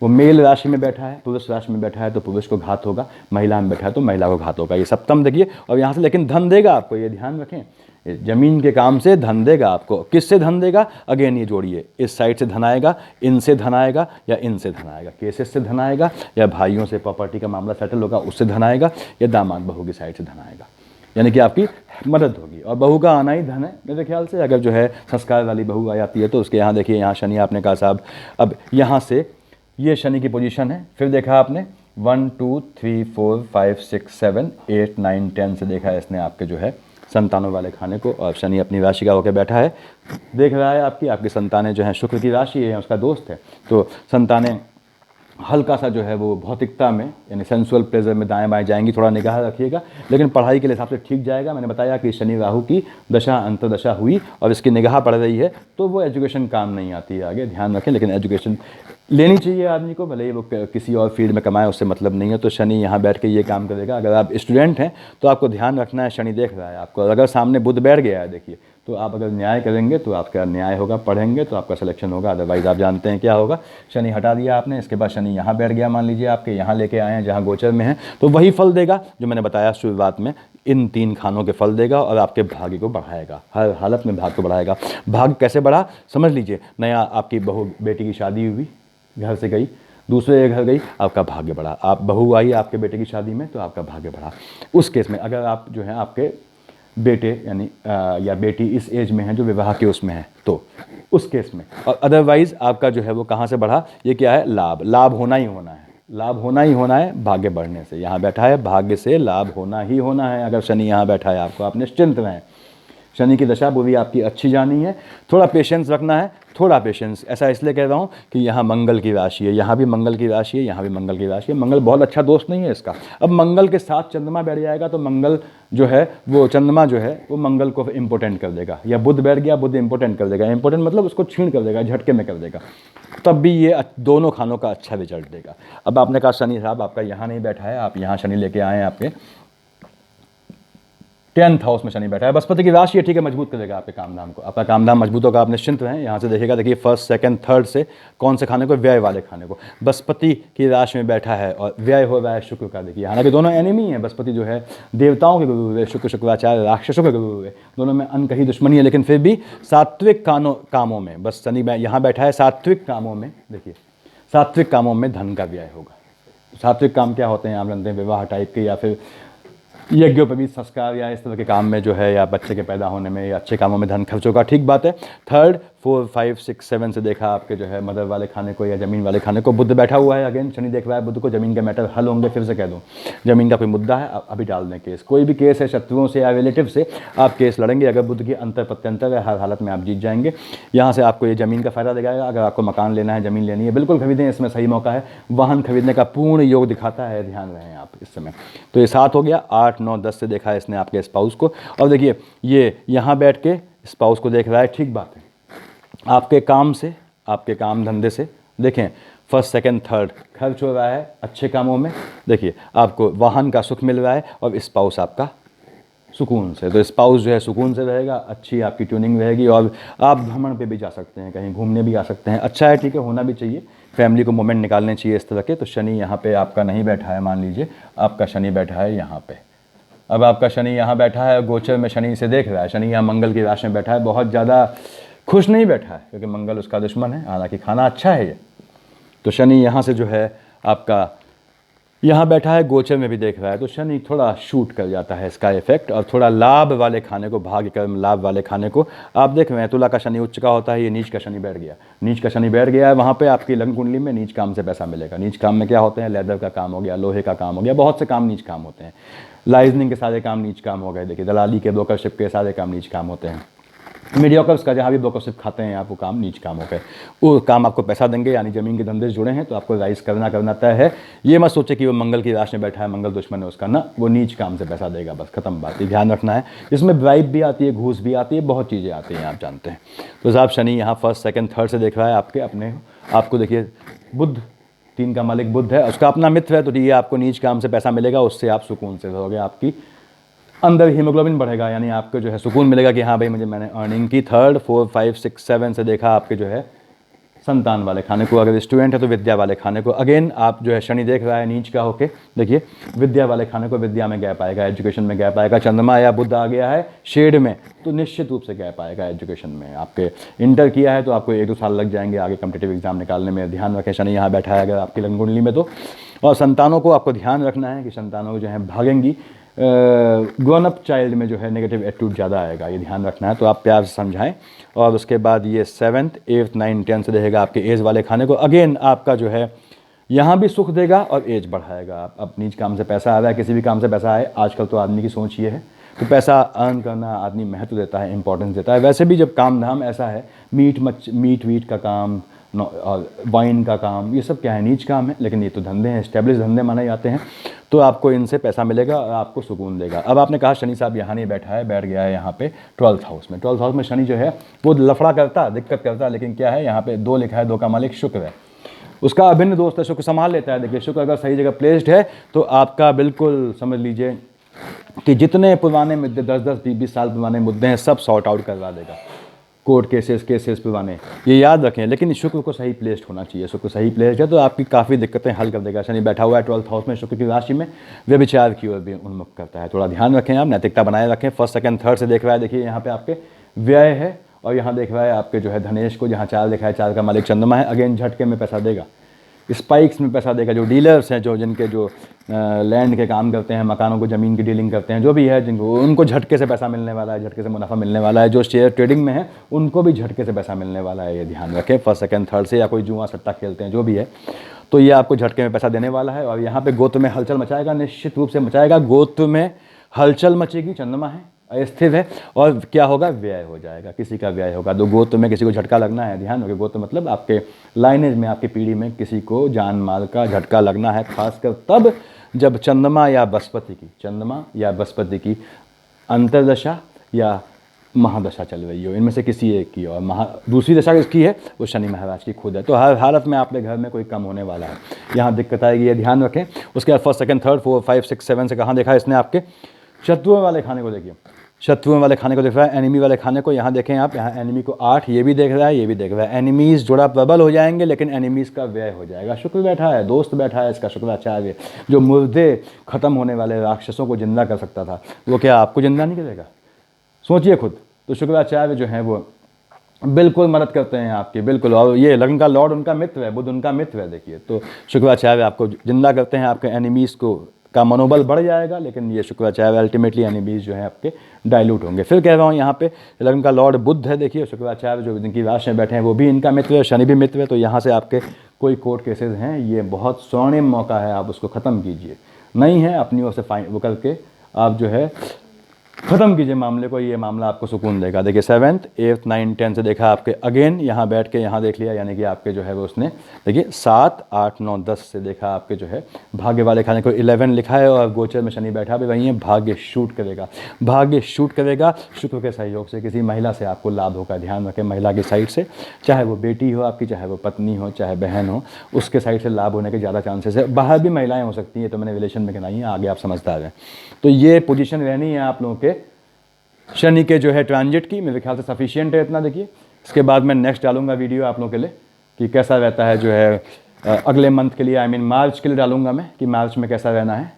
वो मेल राशि में बैठा है, पुरुष राशि में बैठा है तो पुरुष को घात होगा, महिला में बैठा है तो महिला को घात होगा। ये सप्तम देखिए, और यहाँ से लेकिन धन देगा आपको, ये ध्यान रखें, जमीन के काम से धन देगा आपको। किससे धन देगा, अगेन ये जोड़िए, इस साइड से धन आएगा, इनसे धन आएगा या इनसे धन आएगा, केसेस से धन आएगा या भाइयों से प्रॉपर्टी का मामला सेटल होगा उससे धन आएगा, या दामाद बहू की साइड से धन आएगा, यानी कि आपकी मदद होगी। और बहू का आना ही धन है मेरे ख्याल से। अगर जो है संस्कार वाली बहू आ जाती है तो उसके यहाँ देखिए, यहाँ शनि आपने कहा साहब, अब यहाँ से ये शनि की पोजीशन है, फिर देखा आपने 1 2 3 4 5 6 7 8 9 10 से देखा है इसने आपके जो है संतानों वाले खाने को, और शनि अपनी राशि का होकर बैठा है, देख रहा है आपकी संतानें जो हैं शुक्र की राशि है, उसका दोस्त है, तो संतानें हल्का सा जो है वो भौतिकता में यानी सेंसुअल प्लेजर में दाएं बाएं जाएंगी, थोड़ा निगाह रखिएगा, लेकिन पढ़ाई के हिसाब से ठीक जाएगा। मैंने बताया कि शनि राहु की दशा अंतर्दशा हुई और इसकी निगाह पड़ रही है तो वो एजुकेशन काम नहीं आती है आगे, ध्यान रखें, लेकिन एजुकेशन लेनी चाहिए आदमी को, भले ही वो किसी और फील्ड में कमाए, उससे मतलब नहीं है। तो शनि यहाँ बैठ के ये काम करेगा। अगर आप स्टूडेंट हैं तो आपको ध्यान रखना है, शनि देख रहा है आपको, अगर सामने बुध बैठ गया है देखिए, तो आप अगर न्याय करेंगे तो आपका न्याय होगा, पढ़ेंगे तो आपका सिलेक्शन होगा, अदरवाइज आप जानते हैं क्या होगा। शनि हटा दिया आपने, इसके बाद शनि यहाँ बैठ गया, मान लीजिए आपके यहाँ लेके आए हैं जहाँ गोचर में है, तो वही फल देगा जो मैंने बताया शुरुआत में, इन 3 खानों के फल देगा और आपके भाग्य को बढ़ाएगा, हर हालत में भाग्य को बढ़ाएगा। भाग्य कैसे बढ़ा समझ लीजिए, नया आपकी बहू बेटी की शादी हुई, घर से गई, दूसरे घर गई, आपका भाग्य बढ़ा। आप बहू आई आपके बेटे की शादी में तो आपका भाग्य बढ़ा। उस केस में अगर आप जो है आपके बेटे यानी या बेटी इस एज में है जो विवाह के उसमें है तो उस केस में, और अदरवाइज आपका जो है वो कहाँ से बढ़ा, ये क्या है, लाभ, लाभ होना ही होना है, लाभ होना ही होना है भाग्य बढ़ने से। यहाँ बैठा है, भाग्य से लाभ होना ही होना है। अगर शनि यहाँ बैठा है आपको, आप निश्चिंत रहें, शनि की दशा बुरी आपकी अच्छी जानी है, थोड़ा पेशेंस रखना है, थोड़ा पेशेंस। ऐसा इसलिए कह रहा हूँ कि यहाँ मंगल की राशि है, यहाँ भी मंगल की राशि है, यहाँ भी मंगल की राशि है। मंगल बहुत अच्छा दोस्त नहीं है इसका। अब मंगल के साथ चंद्रमा बैठ जाएगा तो मंगल जो है वो, चंद्रमा जो है वो मंगल को इम्पोर्टेंट कर देगा, या बुध बैठ गया, बुध इम्पोर्टेंट कर देगा, इम्पोर्टेंट मतलब उसको छीण कर देगा, झटके में कर देगा, तब भी ये दोनों खानों का अच्छा रिजल्ट देगा। अब आपने कहा शनि साहब आपका यहाँ नहीं बैठा है, आप यहाँ शनि लेके आए हैं आपके 10th हाउस में शनि बैठा है, बृहस्पति की राशि है, ठीक है, मजबूत करेगा आपके काम धाम को, आपका काम धाम मजबूत होगा, आप निश्चिंत रहें। यहाँ से देखिएगा, देखिए 1st 2nd 3rd से कौन से खाने को, व्यय वाले खाने को। बृहस्पति की राशि में बैठा है और व्यय हो रहा है शुक्र का, देखिए हालांकि दोनों एनिमी हैं, बृहस्पति जो है देवताओं के गुरु हुए, शुक्राचार्य राक्षसों के गुरु हुए, दोनों में अनकही दुश्मनी है, लेकिन फिर भी सात्विक कामों में, बस शनि यहाँ बैठा है सात्विक कामों में, देखिए सात्विक कामों में धन का व्यय होगा। सात्विक काम क्या होते हैं आप जानते हैं, विवाह टाइप के या फिर यज्ञोपवीत संस्कार या इस तरह के काम में जो है, या बच्चे के पैदा होने में या अच्छे कामों में धन खर्च होगा, ठीक बात है। 3rd 4 5 6 7 से देखा आपके जो है मदर वाले खाने को या ज़मीन वाले खाने को। बुध बैठा हुआ है, अगेन शनि देख रहा है बुध को, ज़मीन के मैटर हल होंगे। फिर से कह दूँ, ज़मीन का कोई मुद्दा है अभी डाल दें केस, कोई भी केस है शत्रुओं से या रिलेटिव से आप केस लड़ेंगे, अगर बुध की अंतर प्रत्यंतर है, हर हालत में आप जीत जाएंगे। यहाँ से आपको ये ज़मीन का फ़ायदा दिखाएगा। अगर आपको मकान लेना है, ज़मीन लेनी है, बिल्कुल खरीदें, इसमें सही मौका है। वाहन खरीदने का पूर्ण योग दिखाता है, ध्यान रहें आप इस समय। तो ये 7 हो गया, 8 9 10 से देखा है इसने आपके स्पाउस को, और देखिए ये यहाँ बैठ के स्पाउस को देख रहा है, ठीक बात है। आपके काम से, आपके काम धंधे से देखें 1st 2nd 3rd खर्च हो रहा है अच्छे कामों में, देखिए आपको वाहन का सुख मिल रहा है, और स्पाउस आपका सुकून से, तो स्पाउस जो है सुकून से रहेगा, अच्छी आपकी ट्यूनिंग रहेगी, और आप भ्रमण पे भी जा सकते हैं, कहीं घूमने भी आ सकते हैं। अच्छा है, ठीक है, होना भी चाहिए, फैमिली को मोमेंट निकालने चाहिए इस तरह के। तो शनि यहाँ पे आपका नहीं बैठा है, मान लीजिए आपका शनि बैठा है यहाँ पे। अब आपका शनि यहाँ बैठा है, गोचर में शनि से देख रहा है, शनि यहाँ मंगल की राशि में बैठा है, बहुत ज़्यादा खुश नहीं बैठा है क्योंकि मंगल उसका दुश्मन है, हालांकि खाना अच्छा है ये। तो शनि यहाँ से जो है आपका यहाँ बैठा है, गोचर में भी देख रहा है, तो शनि थोड़ा शूट कर जाता है इसका इफेक्ट, और थोड़ा लाभ वाले खाने को, भाग्य कर्म लाभ वाले खाने को आप देख रहे हैं। तुला का शनि उच्च का होता है, ये नीच का शनि बैठ गया, नीच का शनि बैठ गया है वहाँ पे आपकी लग्न कुंडली में, नीच काम से पैसा मिलेगा। नीच काम में क्या होते हैं, लेदर का काम हो गया, लोहे का काम हो गया, बहुत से काम नीच काम होते हैं। लाइजनिंग के सारे काम नीच काम हो गए, देखिए दलाली के, ब्रोकरशिप के सारे काम नीच काम होते हैं। मीडियोकर्स का जहाँ भी ब्रोकरशिप खाते हैं आप, वो काम नीच काम हो गए, वो काम आपको पैसा देंगे, यानी ज़मीन के धंधे से जुड़े हैं तो आपको राइज करना तय है। ये मत सोचे कि वो मंगल की राशि में बैठा है, मंगल दुश्मन है उसका, ना, वो नीच काम से पैसा देगा, बस खत्म बात, ये ध्यान रखना है। इसमें ब्राइब भी आती है, घूस भी आती है, बहुत चीज़ें आती हैं, आप जानते हैं। तो साहब शनि यहाँ 1st 2nd 3rd से देख रहा है आपके अपने आपको, देखिए बुध 3 का मालिक बुध है, उसका अपना मित्र है, तो ये आपको नीच काम से पैसा मिलेगा, उससे आप सुकून से रहोगे, आपकी अंदर हीमोग्लोबिन बढ़ेगा, यानी आपको जो है सुकून मिलेगा कि हाँ भाई मैंने अर्निंग की। 3rd 4 5 6 7 से देखा आपके जो है संतान वाले खाने को, अगर स्टूडेंट है तो विद्या वाले खाने को। अगेन आप जो है शनि देख रहा है नीच का होके, देखिए विद्या वाले खाने को, विद्या में गैप आएगा, एजुकेशन में गैप आएगा। चंद्रमा या बुध आ गया है शेड में तो निश्चित रूप से गैप आएगा एजुकेशन में। आपके इंटर किया है तो आपको 1-2 साल लग जाएंगे आगे कॉम्पिटिटिव एग्जाम निकालने में, ध्यान रखें। शनि यहाँ बैठा है अगर आपकी लग्न कुंडली में तो। और संतानों को आपको ध्यान रखना है कि संतानों को जो है भागेंगी, ग्रोन अप चाइल्ड में जो है नेगेटिव एटीट्यूड ज़्यादा आएगा, ये ध्यान रखना है। तो आप प्यार से समझाएं। और उसके बाद ये 7th, 8th, 9th, 10th से रहेगा आपके एज वाले खाने को। अगेन आपका जो है यहाँ भी सुख देगा और एज बढ़ाएगा। आप अपनी काम से पैसा आ रहा है, किसी भी काम से पैसा आए, आजकल तो आदमी की सोच ये है, तो पैसा अर्न करना आदमी महत्व देता है, इंपॉर्टेंस देता है। वैसे भी जब काम धाम ऐसा है, मीट वीट का काम और वाइन का काम, ये सब क्या है, नीच काम है, लेकिन ये तो धंधे हैं, स्टेब्लिश धंधे माने जाते हैं। तो आपको इनसे पैसा मिलेगा और आपको सुकून देगा। अब आपने कहा शनि साहब यहाँ नहीं बैठा है, बैठ गया है यहाँ पे 12th हाउस में। 12th हाउस में शनि जो है वो लफड़ा करता, दिक्कत करता, लेकिन क्या है यहाँ पे 2 लिखा है, 2 का मालिक शुक्र है, उसका अभिन्न दोस्त है, शुक्र संभाल लेता है। देखिए शुक्र अगर सही जगह प्लेस्ड है तो आपका बिल्कुल समझ लीजिए कि जितने पुराने मुद्दे 10-10, 20-20 साल पुराने मुद्दे हैं सब सॉर्ट आउट करवा देगा। कोर्ट केसेस पुराने, ये याद रखें। लेकिन शुक्र को सही प्लेस्ड होना चाहिए, शुक्र सही प्लेस्ड है तो आपकी काफ़ी दिक्कतें हल कर देगा। शनि बैठा हुआ है 12th हाउस में शुक्र की राशि में, व्यभिचार की ओर भी उन्मुख करता है। थोड़ा ध्यान रखें आप, नैतिकता बनाए रखें। 1st, 2nd, 3rd से देख रहा है, देखिए यहाँ पे आपके व्यय है और यहाँ देख रहा है आपके जो है धनेश को, जहाँ 4 लिखा है, 4 का मालिक चंद्रमा है। अगेन झटके में पैसा देगा, स्पाइक्स में पैसा देगा। जो डीलर्स हैं, जो जिनके जो लैंड के काम करते हैं, मकानों को ज़मीन की डीलिंग करते हैं, जो भी है जिनको, उनको झटके से पैसा मिलने वाला है, झटके से मुनाफा मिलने वाला है। जो शेयर ट्रेडिंग में है उनको भी झटके से पैसा मिलने वाला है, ये ध्यान रखें। 1st, 2nd, 3rd से, या कोई जुआ सट्टा खेलते हैं जो भी है, तो ये आपको झटके में पैसा देने वाला है। और यहाँ पे गोत्र में हलचल मचाएगा, निश्चित रूप से मचाएगा। गोत्र में हलचल मचेगी, चंद्रमा है, अस्थिर है, और क्या होगा, व्यय हो जाएगा, किसी का व्यय होगा। तो गोत्र में किसी को झटका लगना है, ध्यान रखिए। गोत्र मतलब आपके लाइनेज में, आपकी पीढ़ी में किसी को जान माल का झटका लगना है, खासकर तब जब चंद्रमा या बृहस्पति की अंतर्दशा या महादशा चल रही हो, इनमें से किसी एक की। और दूसरी दशा किसकी है, वो शनि महाराज की खुद है। तो हर हालत में आपके घर में कोई कम होने वाला है, यहाँ दिक्कत आएगी, ये ध्यान रखें। उसके बाद 1st, 2nd, 3rd, 4, 5, 6, 7 से कहाँ देखा है इसने, आपके शत्रुओं वाले खाने को। देखिए शत्रुओं वाले खाने को देख रहा है, एनिमी वाले खाने को। यहाँ देखें आप, यहाँ एनिमी को 8, ये भी देख रहा है, ये भी देख रहा है। एनिमीज़ जोड़ा प्रबल हो जाएंगे, लेकिन एनिमीज़ का व्यय हो जाएगा। शुक्र बैठा है, दोस्त बैठा है इसका शुक्राचार्य, जो मुर्दे खत्म होने वाले राक्षसों को जिंदा कर सकता था, वो क्या आपको जिंदा नहीं करेगा, सोचिए खुद। तो शुक्राचार्य जो है वो बिल्कुल मदद करते हैं आपकी, बिल्कुल। और ये लग्न का लॉर्ड उनका मित्र है, बुध उनका मित्र है। देखिए तो शुक्राचार्य आपको जिंदा करते हैं, आपके एनिमीज़ को का मनोबल बढ़ जाएगा, लेकिन ये शुक्राचार्य अल्टीमेटली एनिमीज़ जो है आपके डाइल्यूट होंगे। फिर कह रहा हूँ यहाँ पे लग्न का लॉर्ड बुध है, देखिए शुक्राचार्य जो जिनकी राशि में बैठे हैं वो भी इनका मित्र है, शनि भी मित्र है। तो यहाँ से आपके कोई कोर्ट केसेस हैं, ये बहुत स्वर्णिम मौका है, आप उसको ख़त्म कीजिए। नहीं है अपनी ओर से वो करके आप जो है ख़त्म कीजिए मामले को, ये मामला आपको सुकून देगा। देखिए 7th, 8th, 9th, 10th से देखा आपके, अगेन यहाँ बैठ के यहाँ देख लिया, यानी कि आपके जो है वो उसने देखिए 7, 8, 9, 10 से देखा आपके जो है भाग्य वाले खाने को 11 लिखा है। और गोचर में शनि बैठा भी वही है, भाग्य शूट करेगा शुक्र के सहयोग से। किसी महिला से आपको लाभ होगा, ध्यान रखें, महिला की साइड से, चाहे वो बेटी हो आपकी, चाहे वो पत्नी हो, चाहे बहन हो, उसके साइड से लाभ होने के ज़्यादा चांसेस है। बाहर भी महिलाएँ हो सकती हैं, तो मैंने रिलेशन में गिनाई है, आगे आप समझदार हैं। तो ये पोजीशन रहनी है आप लोगों के शनि के जो है ट्रांजिट की, मेरे ख्याल से सफिशिएंट है इतना। देखिए इसके बाद मैं नेक्स्ट डालूंगा वीडियो आप लोगों के लिए कि कैसा रहता है जो है अगले मंथ के लिए, आई मीन मार्च के लिए डालूंगा मैं कि मार्च में कैसा रहना है।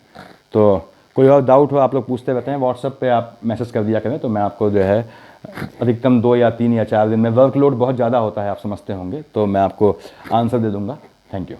तो कोई और डाउट हो आप लोग पूछते रहते हैं, व्हाट्सएप पे आप मैसेज कर दिया करें, तो मैं आपको जो है अधिकतम 2 या 3 या 4 दिन में, वर्कलोड बहुत ज़्यादा होता है आप समझते होंगे, तो मैं आपको आंसर दे दूँगा। Thank you.